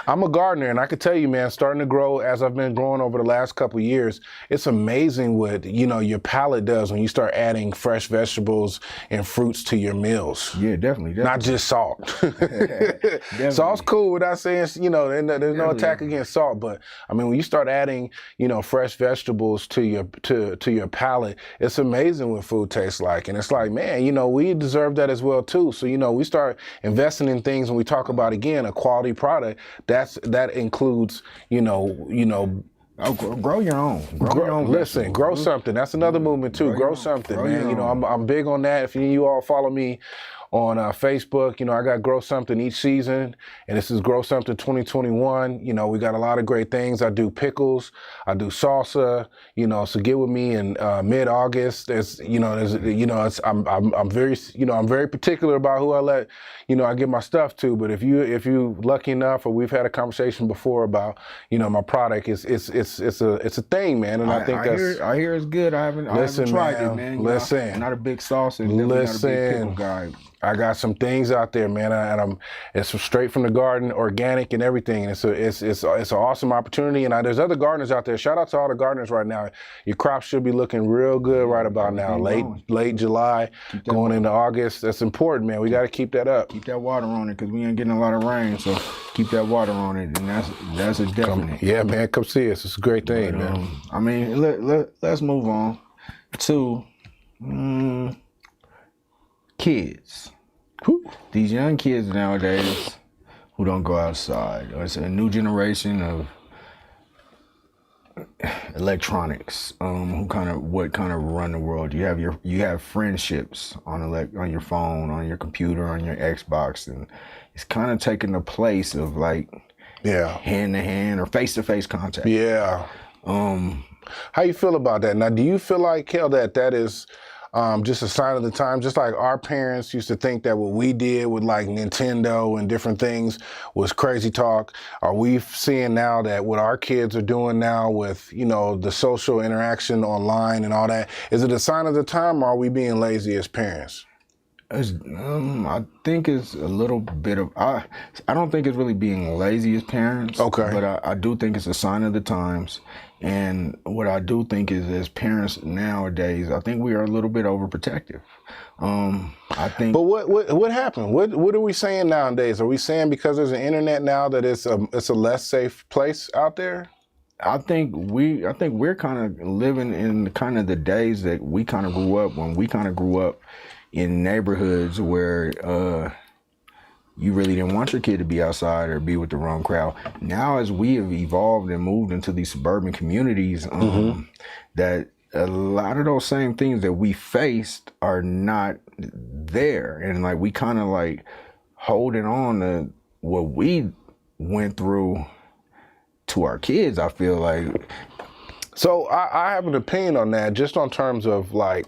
I'm a gardener, and I can tell you, man, starting to grow as I've been growing over the last couple of years, it's amazing what, your palate does when you start adding fresh vegetables and fruits to your meals. Yeah, definitely. Not just salt. Salt's cool without saying, and there's no attack against salt, but I mean, when you start adding, fresh vegetables to your palate, it's amazing what food tastes like. And it's like, man, we deserve that as well too. So, we start investing in things when we talk about, again, a quality product. That includes, grow your own. Grow something. That's another movement too. Grow something, man. I'm big on that. If you all follow me on Facebook, I got Grow Something each season, and this is Grow Something 2021. We got a lot of great things. I do pickles, I do salsa, so get with me in mid-August. I'm very particular about who I let, I give my stuff to. But if you lucky enough, or we've had a conversation before about, my product, it's a thing, man. And I think I hear it's good. I haven't tried it, man. Listen, I'm not a big sauce and not a big pickle guy. I got some things out there, man, it's straight from the garden, organic and everything. And it's an awesome opportunity. And there's other gardeners out there. Shout out to all the gardeners right now. Your crops should be looking real good right about now. Late July, going into August. That's important, man. We got to keep that up. Keep that water on it because we ain't getting a lot of rain. So keep that water on it, and that's a definite. Yeah, man, come see us. It's a great thing, man. I mean, let's move on to kids. These young kids nowadays who don't go outside. It's a new generation of electronics. What kind of run the world? You have friendships on your phone, on your computer, on your Xbox, and it's kind of taking the place of like hand to hand or face to face contact. Yeah. How you feel about that? Now, do you feel like, Kel, that is just a sign of the times? Just like our parents used to think that what we did with like Nintendo and different things was crazy talk. Are we seeing now that what our kids are doing now with, the social interaction online and all that, is it a sign of the time, or are we being lazy as parents? I think it's a little bit of, I don't think it's really being lazy as parents. Okay. But I do think it's a sign of the times. And what I do think is, as parents nowadays, I think we are a little bit overprotective. I think. But what happened? What are we saying nowadays? Are we saying because there's an internet now that it's a less safe place out there? I think we're kind of living in kind of the days that we kind of grew up when we kind of grew up in neighborhoods where you really didn't want your kid to be outside or be with the wrong crowd. Now, as we have evolved and moved into these suburban communities, that a lot of those same things that we faced are not there, and like we kind of like holding on to what we went through to our kids. I feel like. So I have an opinion on that, just on terms of like,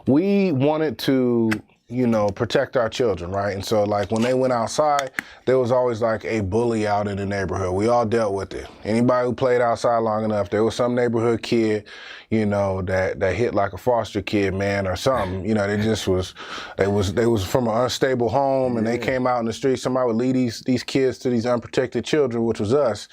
we wanted to, you know, protect our children, right? And so like when they went outside, there was always like a bully out in the neighborhood. We all dealt with it. Anybody who played outside long enough, there was some neighborhood kid, you know, that hit like a foster kid, man, or something. You know, they was from an unstable home, and they came out in the street. Somebody would lead these kids to these unprotected children, which was us,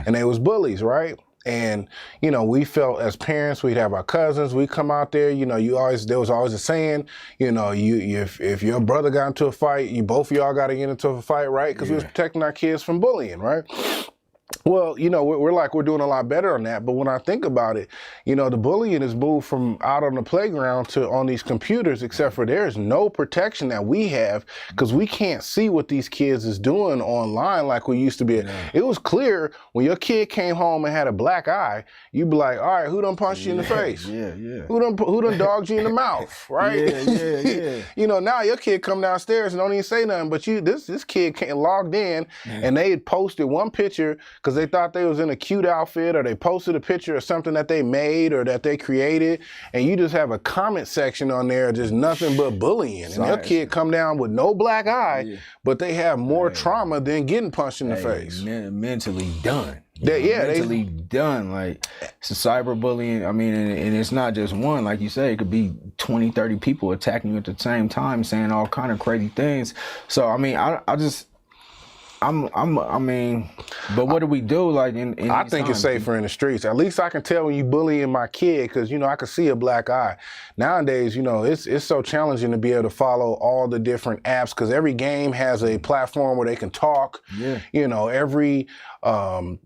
and they was bullies, right? And, you know, we felt as parents, we'd have our cousins, we come out there, you know, there was always a saying, you know, if your brother got into a fight, both of y'all got to get into a fight, right? Because we was protecting our kids from bullying, right? Well, you know, we're doing a lot better on that. But when I think about it, you know, the bullying has moved from out on the playground to on these computers, except for there's no protection that we have because we can't see what these kids is doing online like we used to be. Yeah. It was clear when your kid came home and had a black eye, you'd be like, all right, who done punched you in the face? Yeah. Who done dogged you in the mouth, right? Yeah. You know, now your kid come downstairs and don't even say nothing, but this kid logged in and they had posted one picture because they thought they was in a cute outfit, or they posted a picture of something that they made or that they created, and you just have a comment section on there just nothing but bullying. And your kid come down with no black eye, but they have more trauma than getting punched in the face. Mentally done. Mentally done. Like, it's a cyberbullying. I mean, and it's not just one. Like you say, it could be 20, 30 people attacking you at the same time, saying all kind of crazy things. So, I mean, I mean, but what do we do? Like in I think it's safer in the streets. At least I can tell when you bullying my kid, because you know I can see a black eye. Nowadays, you know, it's so challenging to be able to follow all the different apps because every game has a platform where they can talk. Yeah. You know, every tool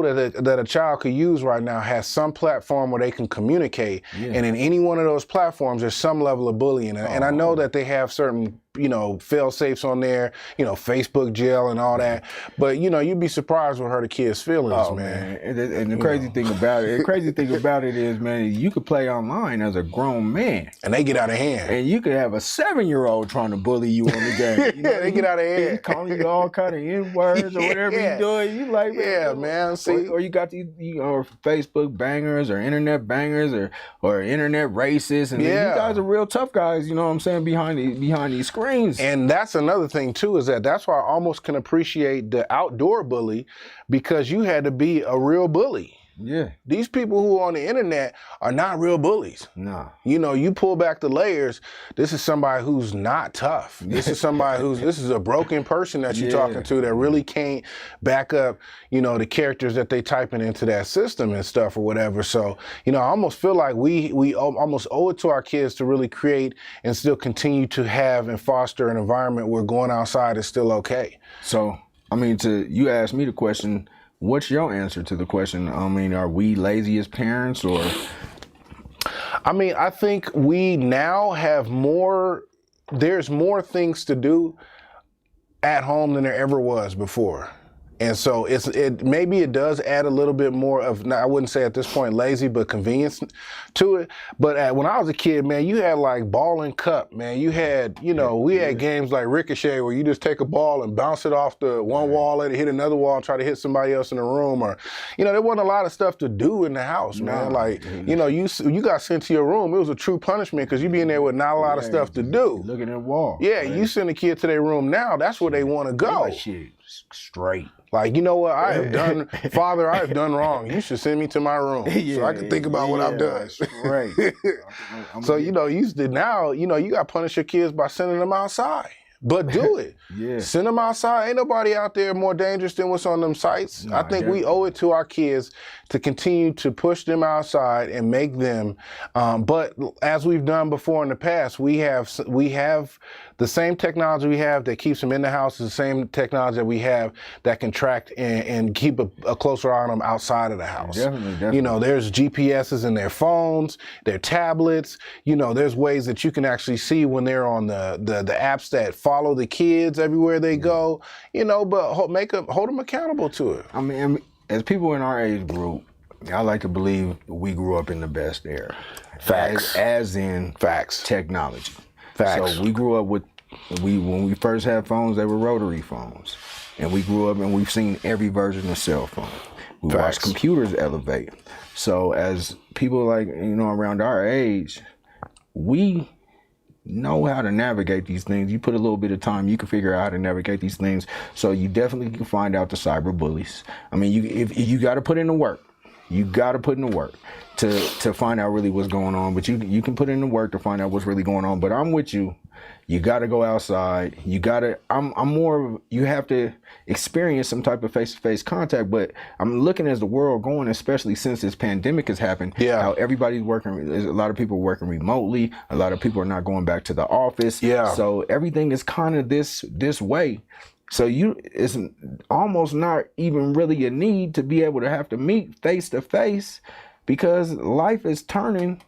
that a child could use right now has some platform where they can communicate. Yeah. And in any one of those platforms, there's some level of bullying. And I know that they have certain, you know, fail safes on there, you know, Facebook jail and all that. But, you know, you'd be surprised what hurt a kid's feelings, man. And the crazy thing about it, is, man, you could play online as a grown man. And they get out of hand. And you could have a 7-year-old trying to bully you on the game. You know, they get out of hand. He's calling you all kind of N-words or whatever you're doing. You like, man, see. Or you got these, you know, Facebook bangers or internet bangers or internet racists. And you guys are real tough guys, you know what I'm saying, behind these screens. And that's another thing, too, is that's why I almost can appreciate the outdoor bully, because you had to be a real bully. Yeah. These people who are on the internet are not real bullies. Nah. You know, you pull back the layers, this is somebody who's not tough. This is somebody this is a broken person that you're talking to that really can't back up, you know, the characters that they typing into that system and stuff or whatever. So, you know, I almost feel like we almost owe it to our kids to really create and still continue to have and foster an environment where going outside is still okay. So, I mean, you asked me the question, what's your answer to the question? I mean, are we lazy as parents, or? I mean, I think we now have there's more things to do at home than there ever was before. And so maybe it does add a little bit more of, I wouldn't say at this point lazy, but convenience to it. But when I was a kid, man, you had like ball and cup, man. You had, you know, we had games like Ricochet where you just take a ball and bounce it off the one wall and hit another wall and try to hit somebody else in the room. Or, you know, there wasn't a lot of stuff to do in the house, man. Like, you know, you got sent to your room. It was a true punishment because you be in there with not a lot of stuff to do. Looking at the wall. Yeah, right. You send a kid to their room now, that's where they want to go. Like, shit, straight. Like, you know what, I have done, Father, I have done wrong. You should send me to my room so I can think about what I've done. Right. So, you know, you got to punish your kids by sending them outside. But do it. Send them outside. Ain't nobody out there more dangerous than what's on them sites. I think we owe it to our kids to continue to push them outside and make them. But as we've done before in the past, we have the same technology we have that keeps them in the house is the same technology that we have that can track and keep a closer eye on them outside of the house. Definitely. You know, there's GPSs in their phones, their tablets. You know, there's ways that you can actually see when they're on the apps that follow the kids everywhere they go. You know, but hold them accountable to it. I mean, as people in our age group, I like to believe we grew up in the best era. Facts. As in Facts. technology. Facts. So we grew up with, when we first had phones, they were rotary phones. And we grew up and we've seen every version of cell phone. We watched computers elevate. So as people like, you know, around our age, we know how to navigate these things. You put a little bit of time, you can figure out how to navigate these things. So you definitely can find out the cyber bullies. I mean, if you got to put in the work. You got to put in the work to find out really what's going on. But you can put in the work to find out what's really going on. But I'm with you. You got to go outside. You got to. I'm more. You have to experience some type of face-to-face contact. But I'm looking as the world going, especially since this pandemic has happened. Yeah. How everybody's working. There's a lot of people working remotely. A lot of people are not going back to the office. Yeah. So everything is kind of this way. So it's almost not even really a need to be able to have to meet face to face, because life is turning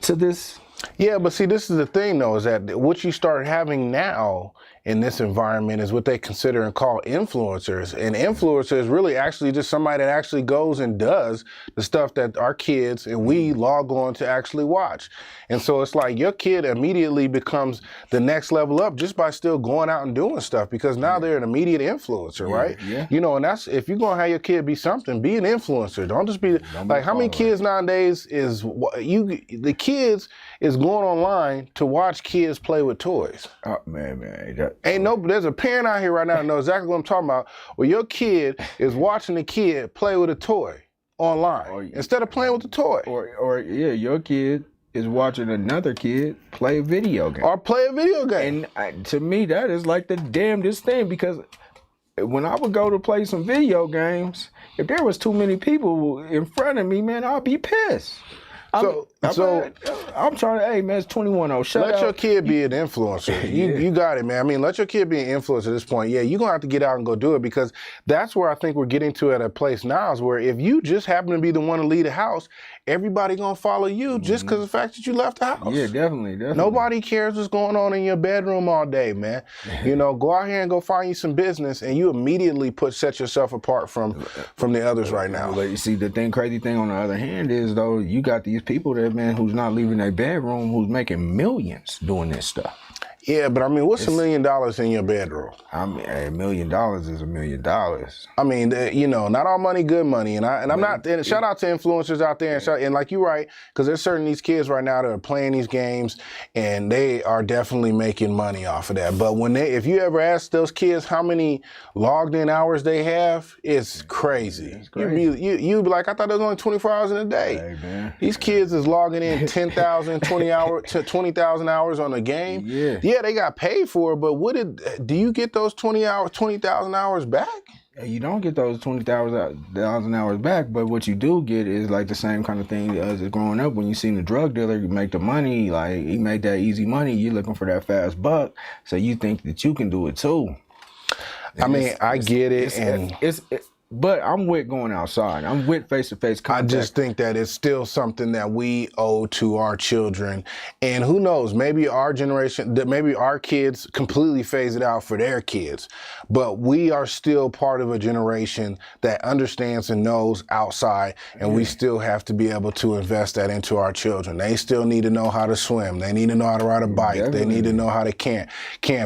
to this. Yeah, but see, this is the thing though, is that what you start having now in this environment is what they consider and call influencers. And influencers is really actually just somebody that actually goes and does the stuff that our kids and we log on to actually watch. And so it's like your kid immediately becomes the next level up just by still going out and doing stuff, because now they're an immediate influencer, right? Yeah. You know, and that's, if you're gonna have your kid be something, be an influencer. Don't just be like, how many kids nowadays is the kids is going online to watch kids play with toys. Oh man. There's a parent out here right now that knows exactly what I'm talking about, where your kid is watching the kid play with a toy online instead of playing with the toy. Or your kid is watching another kid play a video game. Or play a video game. And to me, that is like the damnedest thing, because when I would go to play some video games, if there was too many people in front of me, man, I'd be pissed. I'm trying to, hey man, it's 21-0. Let your kid be an influencer. You got it, man. I mean, let your kid be an influencer at this point. Yeah, you're going to have to get out and go do it, because that's where I think we're getting to at a place now, is where if you just happen to be the one to lead a house, everybody going to follow you just because of the fact that you left the house. Yeah, definitely. Nobody cares what's going on in your bedroom all day, man. You know, go out here and go find you some business, and you immediately set yourself apart from the others right now. But you see, the crazy thing on the other hand is, though, you got these people that, man, who's not leaving their bedroom, who's making millions doing this stuff. Yeah, but I mean, what's $1 million in your bedroom? I mean, $1 million is $1 million. I mean, you know, not all money, good money. And I'm not, and shout out to influencers out there. And like you're right, because there's certain these kids right now that are playing these games and they are definitely making money off of that. But if you ever ask those kids how many logged in hours they have, it's crazy. It's crazy. You'd be like, I thought there was only 24 hours in a day. Hey, man. These kids is logging in 10,000, 20,000 hours on a game. Yeah, they got paid for it, but do you get those 20,000 hours back? You don't get those 20,000 hours back, but what you do get is like the same kind of thing as growing up when you seen the drug dealer make the money, like he made that easy money. You're looking for that fast buck, so you think that you can do it too. I mean, I get it, but I'm with going outside. I'm with face-to-face contact. I just think that it's still something that we owe to our children. And who knows, maybe our generation, maybe our kids completely phase it out for their kids. But we are still part of a generation that understands and knows outside, and we still have to be able to invest that into our children. They still need to know how to swim. They need to know how to ride a bike. Definitely. They need to know how to camp.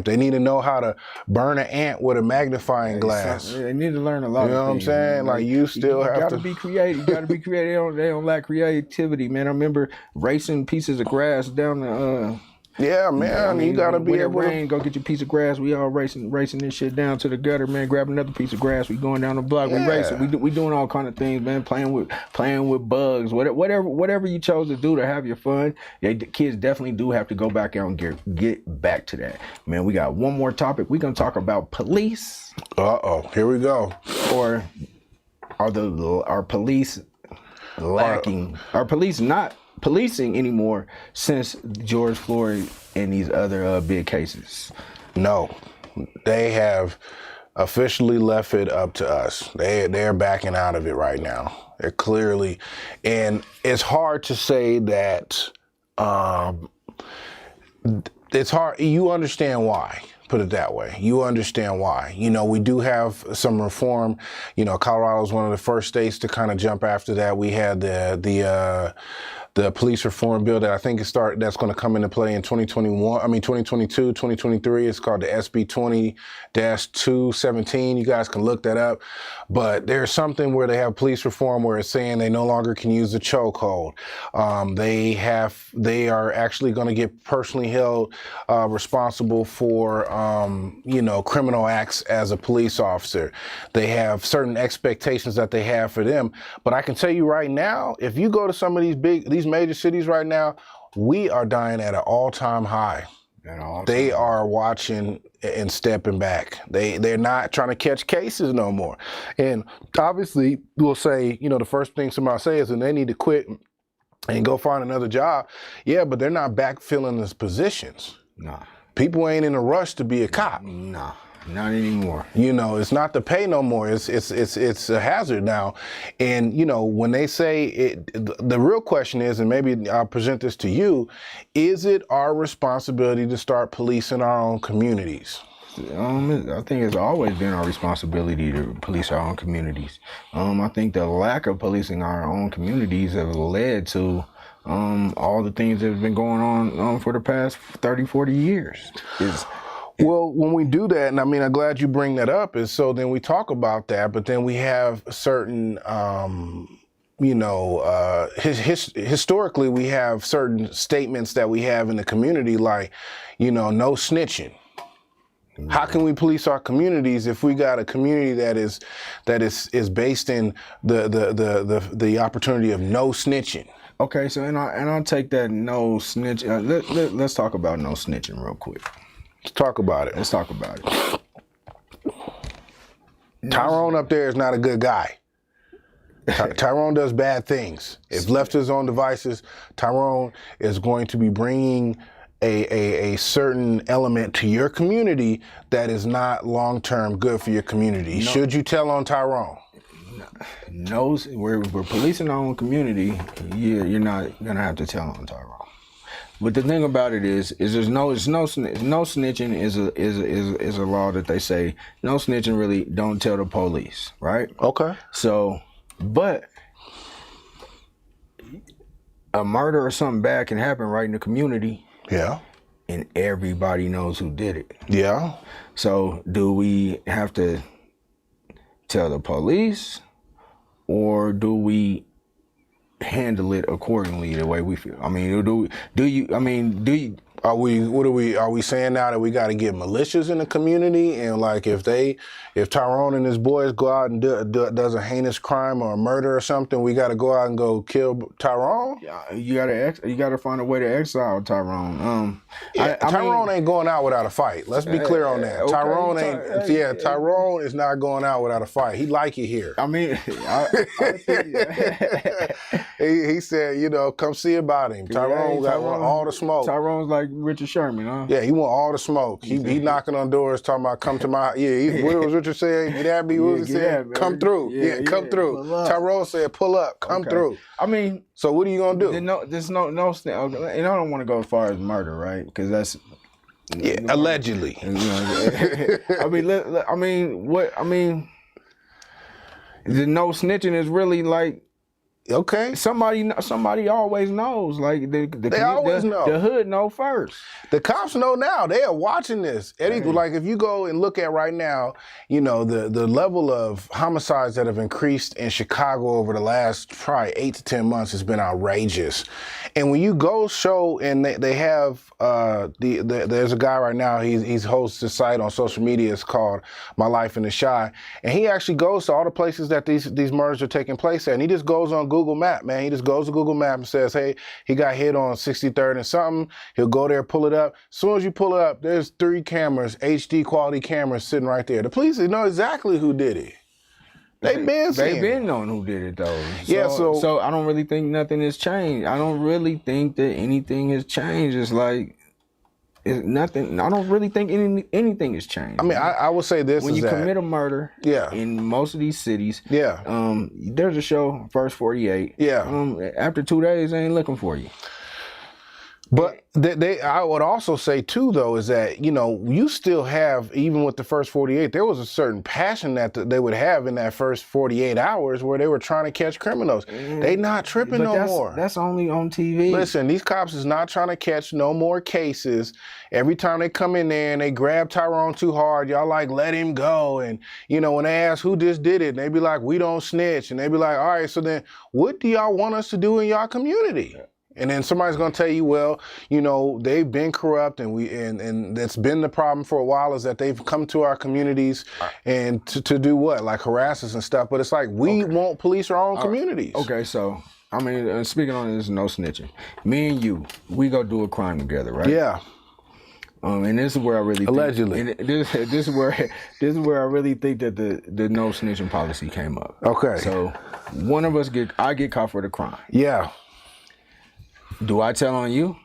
They need to know how to burn an ant with a magnifying glass. They need to learn a lot. You know what I'm saying? Like, you still have to be creative. You gotta be creative. They don't lack creativity, man. I remember racing pieces of grass down the yeah, man. You gotta be able to go get your piece of grass. We all racing this shit down to the gutter, man. Grab another piece of grass. We going down the block. We racing. We doing all kind of things, man. Playing with bugs. Whatever you chose to do to have your fun. Yeah, kids definitely do have to go back out and get back to that, man. We got one more topic. We gonna talk about police. Here we go. Or are police lacking? Are police not policing anymore since George Floyd and these other big cases. No, they have officially left it up to us. They're backing out of it right now. They're clearly, and it's hard to say that. It's hard. You understand why. Put it that way. You understand why. You know, we do have some reform. You know, Colorado is one of the first states to kind of jump after that. We had the police reform bill that I think that's going to come into play in 2022, 2023. It's called the SB 20-217. You guys can look that up. But there's something where they have police reform where it's saying they no longer can use the chokehold. They are actually going to get personally held responsible for, criminal acts as a police officer. They have certain expectations that they have for them. But I can tell you right now, if you go to some of these major cities right now, we are dying at an all-time high. They are watching and stepping back. They're not trying to catch cases no more. And obviously, we'll say, the first thing somebody says is they need to quit and go find another job. Yeah, but they're not backfilling those positions. Nah. People ain't in a rush to be a cop. Nah. Not anymore. It's not the pay no more. It's a hazard now. And, when they say it, the real question is, and maybe I'll present this to you, is it our responsibility to start policing our own communities? I think it's always been our responsibility to police our own communities. I think the lack of policing our own communities have led to all the things that have been going on for the past 30, 40 years. Well, when we do that, and I'm glad you bring that up, is so then we talk about that, but then we have certain, historically we have certain statements that we have in the community, like, no snitching. How can we police our communities if we got a community that is based in the opportunity of no snitching? Okay, so and I'll take that no snitching. Let's talk about no snitching real quick. Let's talk about it. Tyrone up there is not a good guy. Tyrone does bad things. If left to his own devices, Tyrone is going to be bringing a certain element to your community that is not long-term good for your community. No. Should you tell on Tyrone? No, we're policing our own community. You're not gonna have to tell on Tyrone. But the thing about it is there's no snitching is a law that they say no snitching really don't tell the police, right? Okay. So, but a murder or something bad can happen right in the community. Yeah. And everybody knows who did it. Yeah. So do we have to tell the police, or do we handle it accordingly the way we feel? Are we saying now that we got to get militias in the community, and like if Tyrone and his boys go out and does a heinous crime or a murder or something, we got to go out and go kill Tyrone? Yeah, you gotta find a way to exile Tyrone. Tyrone ain't going out without a fight. Let's be clear on that. Okay, Tyrone is not going out without a fight. He like it here. He said, come see about him. Tyrone got all the smoke. Tyrone's like Richard Sherman, huh? Yeah, he want all the smoke. He knocking on doors talking about come to my, what was Richard saying? Get at me, what was he saying? Come through. Come through. Tyrone said pull up, come through. So what are you gonna do? There's no, and I don't want to go as far as murder, right? Because that's allegedly. The no snitching is really like, okay, somebody always knows. Like they always know. The hood know first. The cops know now. They are watching this. Like if you go and look at right now, the level of homicides that have increased in Chicago over the last probably 8 to 10 months has been outrageous. And when you go show, and they have there's a guy right now. He's hosts a site on social media. It's called My Life in the Shy, and he actually goes to all the places that these murders are taking place at, and he just goes on Google Map, man. He just goes to Google Map and says, hey, he got hit on 63rd and something. He'll go there, pull it up. As soon as you pull it up, there's 3 cameras, HD quality cameras sitting right there. The police know exactly who did it. They've been They've seeing been knowing who did it though. Yeah, so I don't really think nothing has changed. I don't really think that anything has changed. It's like it's nothing. I don't really think anything has changed. I mean, I would say this when is you that, commit a murder, Yeah. in most of these cities, Yeah. there's a show, First 48. Yeah. After 2 days, they ain't looking for you. But I would also say too, though, is that, you know, you still have, even with the first 48, there was a certain passion that they would have in that first 48 hours where they were trying to catch criminals. They not tripping no more. That's only on TV. Listen, these cops is not trying to catch no more cases. Every time they come in there and they grab Tyrone too hard, y'all like, let him go. And, you know, when they ask who just did it, they be like, we don't snitch. And they be like, all right, so then what do y'all want us to do in y'all community? And then somebody's gonna tell you, well, you know, they've been corrupt, and that's been the problem for a while, is that they've come to our communities and to do what, like harass us and stuff. But it's like we won't police our own communities. Okay, so I mean, speaking on this, no snitching. Me and you, we go do a crime together, right? Yeah. And this is where I really Allegedly. think, this is where I really think that the no snitching policy came up. Okay. So one of us I get caught for the crime. Yeah. Do I tell on you?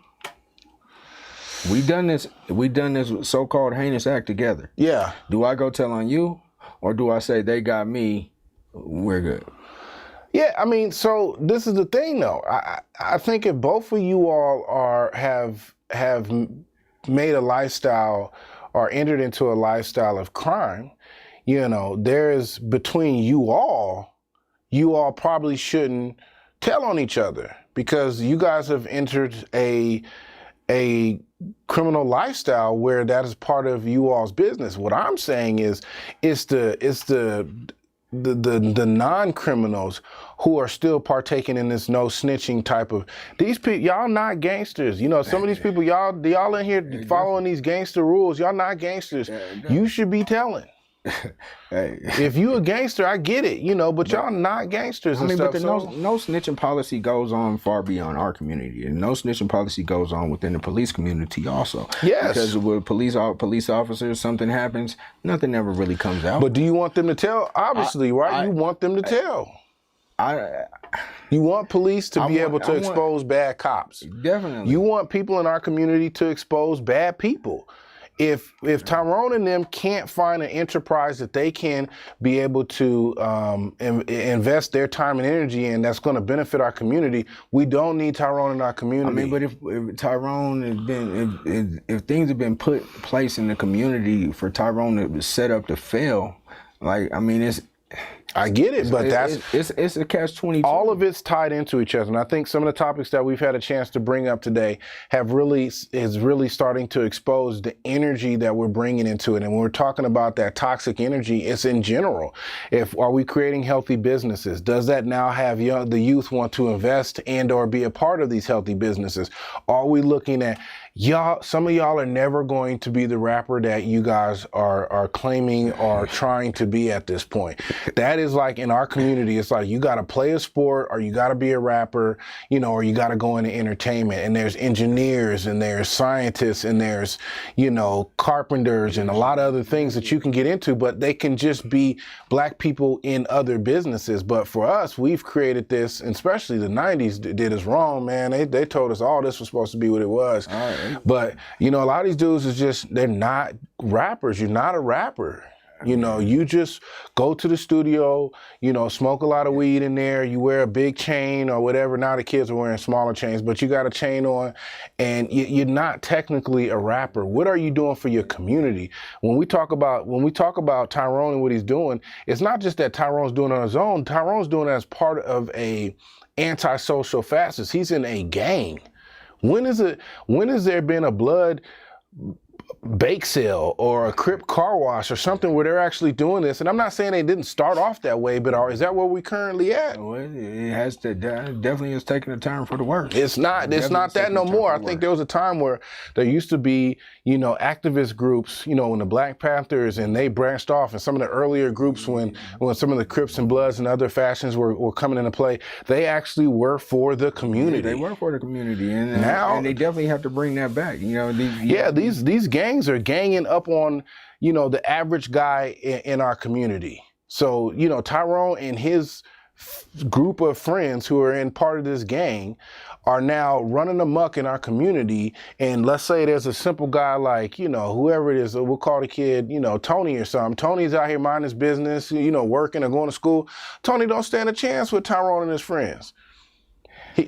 We done this so-called heinous act together. Yeah. Do I go tell on you, or do I say they got me, we're good? Yeah, I mean, so this is the thing though. I think if both of you all have made a lifestyle or entered into a lifestyle of crime, you know, there's between you all probably shouldn't tell on each other, because you guys have entered a criminal lifestyle where that is part of you all's business. What I'm saying is, it's the non-criminals who are still partaking in this no snitching type of, these people, y'all not gangsters. You know, some of these people, y'all in here following these gangster rules, y'all not gangsters. You should be telling. Hey. If you a gangster, I get it, you know, but y'all not gangsters. I mean, stuff, but the no snitching policy goes on far beyond our community, and no snitching policy goes on within the police community also. Yes. Because with police officers, something happens, nothing ever really comes out. But do you want them to tell? Obviously, right? You want them to tell. You want police to be able to expose bad cops. Definitely. You want people in our community to expose bad people. If Tyrone and them can't find an enterprise that they can be able to invest their time and energy in that's going to benefit our community, we don't need Tyrone in our community. I mean, but if Tyrone has been, if things have been put place in the community for Tyrone to set up to fail, like, I mean, I get it, but it's a catch-22. All of it's tied into each other, and I think some of the topics that we've had a chance to bring up today is really starting to expose the energy that we're bringing into it. And when we're talking about that toxic energy, it's in general. Are we creating healthy businesses? Does that now have the youth want to invest and/or be a part of these healthy businesses? Are we looking at some of y'all are never going to be the rapper that you guys are claiming or trying to be at this point. That is like in our community, it's like you got to play a sport or you got to be a rapper, you know, or you got to go into entertainment. And there's engineers and there's scientists and there's, you know, carpenters and a lot of other things that you can get into, but they can just be black people in other businesses. But for us, we've created this, and especially the 90s did us wrong, man. They told us all this was supposed to be what it was. All right. But, you know, a lot of these dudes is just, they're not rappers. You're not a rapper. You know, you just go to the studio, you know, smoke a lot of weed in there, you wear a big chain or whatever. Now the kids are wearing smaller chains, but you got a chain on and you're not technically a rapper. What are you doing for your community? When we talk about Tyrone and what he's doing, it's not just that Tyrone's doing it on his own. Tyrone's doing it as part of a antisocial fascist. He's in a gang. When has there been a blood bake sale or a Crip car wash or something where they're actually doing this? And I'm not saying they didn't start off that way, but is that where we currently at? Well, it has to, definitely is taking a turn for the worse. It's not that no more. I think there was a time where there used to be, you know, activist groups, you know, when the Black Panthers and they branched off, and some of the earlier groups when some of the Crips and Bloods and other fashions were coming into play, they actually were for the community. Yeah, they were for the community, and now they definitely have to bring that back. You know, these gangs are ganging up on, you know, the average guy in our community. So, you know, Tyrone and his group of friends who are in part of this gang are now running amok in our community. And let's say there's a simple guy like, you know, whoever it is, we'll call the kid, you know, Tony or something. Tony's out here minding his business, you know, working or going to school. Tony don't stand a chance with Tyrone and his friends.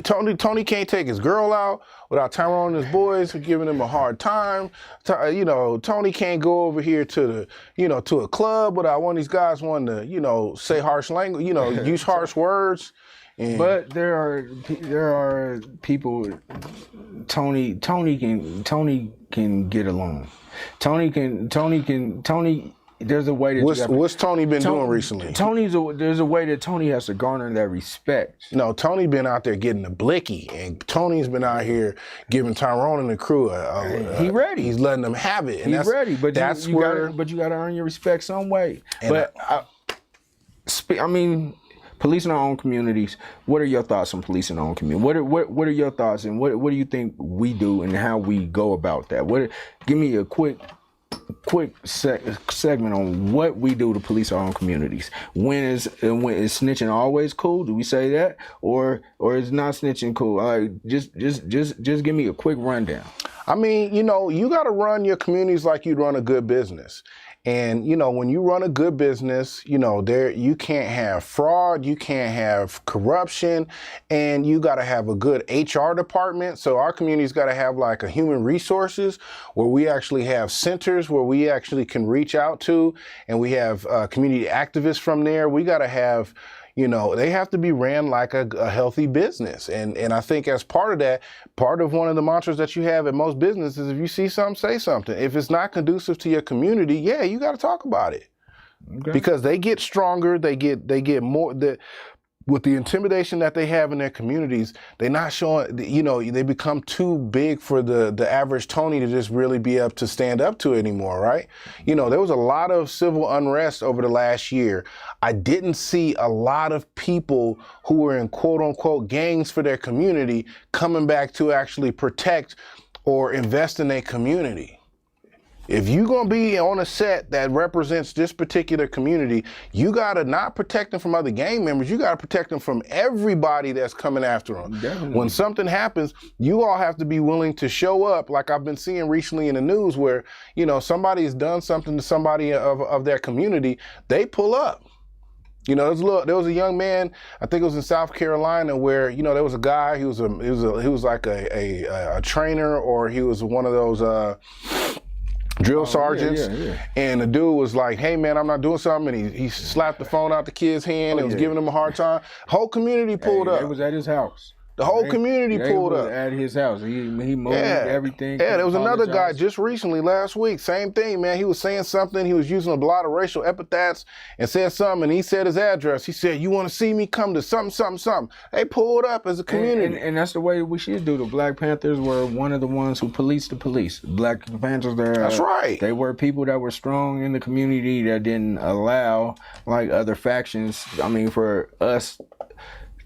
Tony can't take his girl out without Tyrone and his boys giving him a hard time. You know, Tony can't go over here to the, you know, to a club without one of these guys wanting to, you know, say harsh language, you know, use harsh words. And but there are people. Tony can get along. Tony. There's a way that what's Tony been doing recently? There's a way that Tony has to garner that respect. No, Tony been out there getting the blicky, and Tony's been out here giving Tyrone and the crew he ready. He's letting them have it. And he's ready, but you gotta earn your respect some way. But I mean, policing our own communities. What are your thoughts on policing our own community? What are your thoughts, and what do you think we do and how we go about that? Give me a quick segment on what we do to police our own communities. When is snitching always cool? Do we say that, or is not snitching cool? Just give me a quick rundown. I mean, you know, you got to run your communities like you run a good business. And, you know, when you run a good business, you know, you can't have fraud, you can't have corruption, and you got to have a good HR department. So our community's got to have like a human resources where we actually have centers where we actually can reach out to, and we have community activists from there. We got to have, you know, they have to be ran like a healthy business. And I think as part of that, part of one of the mantras that you have at most businesses, if you see something, say something. If it's not conducive to your community, yeah, you got to talk about it. Okay. Because they get stronger, they get more, with the intimidation that they have in their communities, they're not showing, you know, they become too big for the average Tony to just really be able to stand up to anymore, right? You know, there was a lot of civil unrest over the last year. I didn't see a lot of people who were in quote unquote gangs for their community coming back to actually protect or invest in their community. If you're going to be on a set that represents this particular community, you got to not protect them from other gang members. You got to protect them from everybody that's coming after them. Definitely. When something happens, you all have to be willing to show up, like I've been seeing recently in the news where, you know, somebody has done something to somebody of their community, they pull up. You know, there was a young man, I think it was in South Carolina, where, you know, there was a guy, he was like a trainer, or he was one of those drill sergeants, yeah. And the dude was like, hey man, I'm not doing something, and he slapped the phone out the kid's hand and was giving him a hard time. Whole community pulled up. It was at his house. The whole community pulled up. At his house. He moved everything. Yeah, there was another guy just recently, last week, same thing, man. He was saying something, he was using a lot of racial epithets and said something, and he said his address. He said, you want to see me, come to something. They pulled up as a community. And that's the way we should do. The Black Panthers were one of the ones who policed the police. Black Panthers, that's right. They were people that were strong in the community that didn't allow, like, other factions, I mean, for us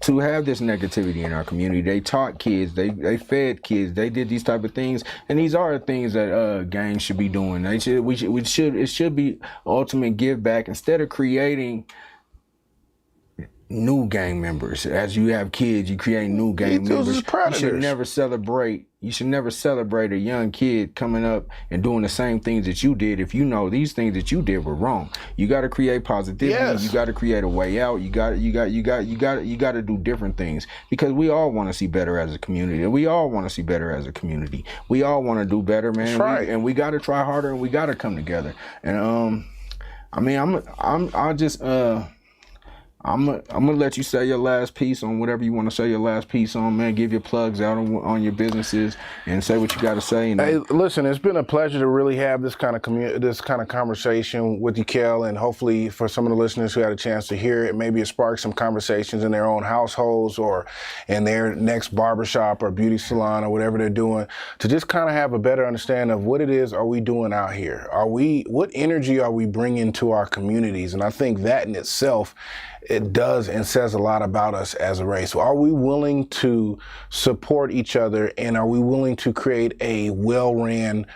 to have this negativity in our community. They taught kids, they fed kids, they did these type of things, and these are the things that gangs should be doing. It should be ultimate give back instead of creating new gang members. As you have kids, you create new gang members. You should never celebrate a young kid coming up and doing the same things that you did if you know these things that you did were wrong. You got to create positivity. Yes. You got to create a way out. You got to do different things, because we all want to see better as a community. We all want to see better as a community. We all want to do better, man. That's right. And we got to try harder, and we got to come together. And I mean, I'm gonna let you say your last piece on whatever you want to say your last piece on, man. Give your plugs out on your businesses and say what you got to say. And hey, listen, it's been a pleasure to really have this kind of conversation with you, Kel, and hopefully for some of the listeners who had a chance to hear it, maybe it sparked some conversations in their own households or in their next barbershop or beauty salon or whatever they're doing, to just kind of have a better understanding of what it is are we doing out here. What energy are we bringing to our communities? And I think that in itself, it does and says a lot about us as a race. So are we willing to support each other, and are we willing to create a well-ran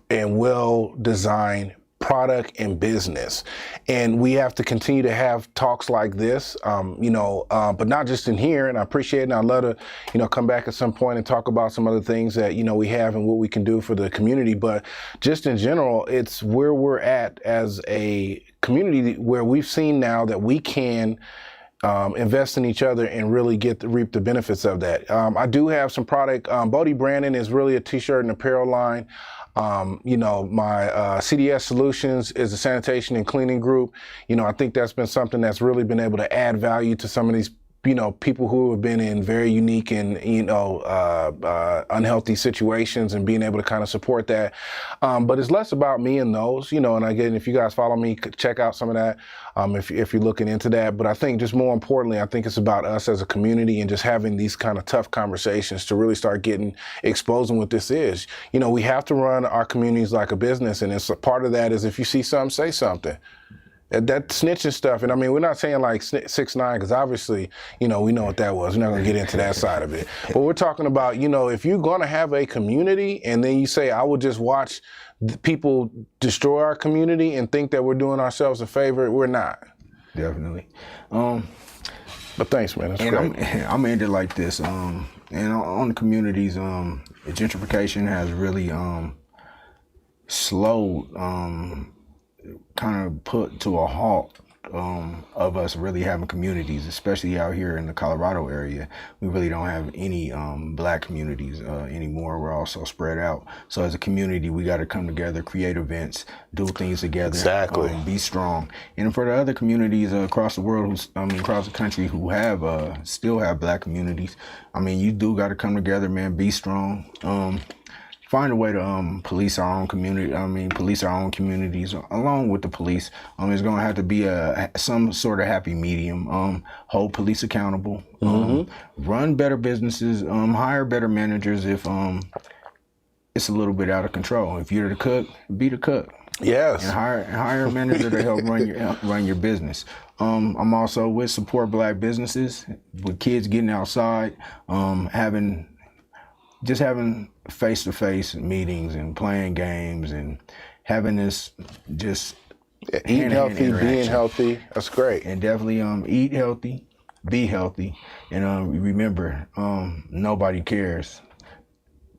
and well-designed product and business. And we have to continue to have talks like this, but not just in here. And I appreciate it. And I'd love to, come back at some point and talk about some other things that, we have and what we can do for the community. But just in general, it's where we're at as a community where we've seen now that we can invest in each other and really reap the benefits of that. I do have some product. Bodie Brandon is really a t-shirt and apparel line. My CDS Solutions is a sanitation and cleaning group. I think that's been something that's really been able to add value to some of these people who have been in very unique and, unhealthy situations, and being able to kind of support that. But it's less about me and those, and again, if you guys follow me, check out some of that if you're looking into that. But I think just more importantly, I think it's about us as a community and just having these kind of tough conversations to really start exposing what this is. We have to run our communities like a business, and it's a part of that is if you see something, say something. That snitching stuff, and I mean, we're not saying like 6ix9ine, because obviously, we know what that was. We're not going to get into that side of it. But we're talking about, if you're going to have a community and then you say, I will just watch people destroy our community and think that we're doing ourselves a favor, we're not. Definitely. But thanks, man. That's great. I'm gonna end it like this. And on the communities, gentrification has really slowed. Kind of put to a halt of us really having communities, especially out here in the Colorado area. We really don't have any black communities anymore. We're all so spread out. So as a community, we got to come together, create events, do things together, exactly. Be strong. And for the other communities across the world, across the country who have still have black communities, you do got to come together, man. Be strong. Find a way to police our own community. Police our own communities along with the police. It's going to have to be some sort of happy medium. Hold police accountable. Run better businesses. Hire better managers if it's a little bit out of control. If you're the cook, be the cook. Yes. And hire a manager to help run your business. I'm also with Support Black Businesses, with kids getting outside, having face-to-face meetings and playing games and having this just eating healthy, being healthy. That's great. And definitely eat healthy, be healthy, and remember, nobody cares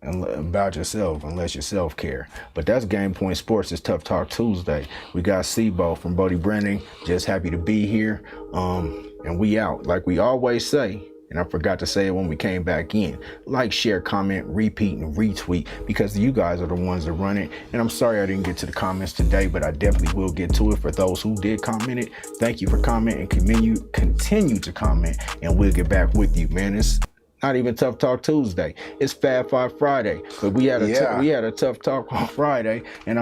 about yourself unless yourself care. But that's Game Point Sports. It's Tough Talk Tuesday. We got Sebo from Bodie Brandon. Just happy to be here. And we out. Like we always say, and I forgot to say it when we came back in. Like, share, comment, repeat, and retweet, because you guys are the ones that run it. And I'm sorry I didn't get to the comments today, but I definitely will get to it. For those who did comment it, thank you for commenting. Continue to comment, and we'll get back with you, man. It's not even Tough Talk Tuesday. It's Fab Five Friday. But we had a tough talk on Friday, and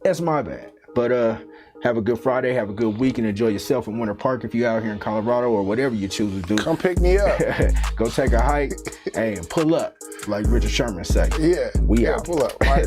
that's my bad. But have a good Friday, have a good week, and enjoy yourself in Winter Park if you're out here in Colorado or whatever you choose to do. Come pick me up. Go take a hike, and pull up, like Richard Sherman say. Yeah. We out. Pull up. Right,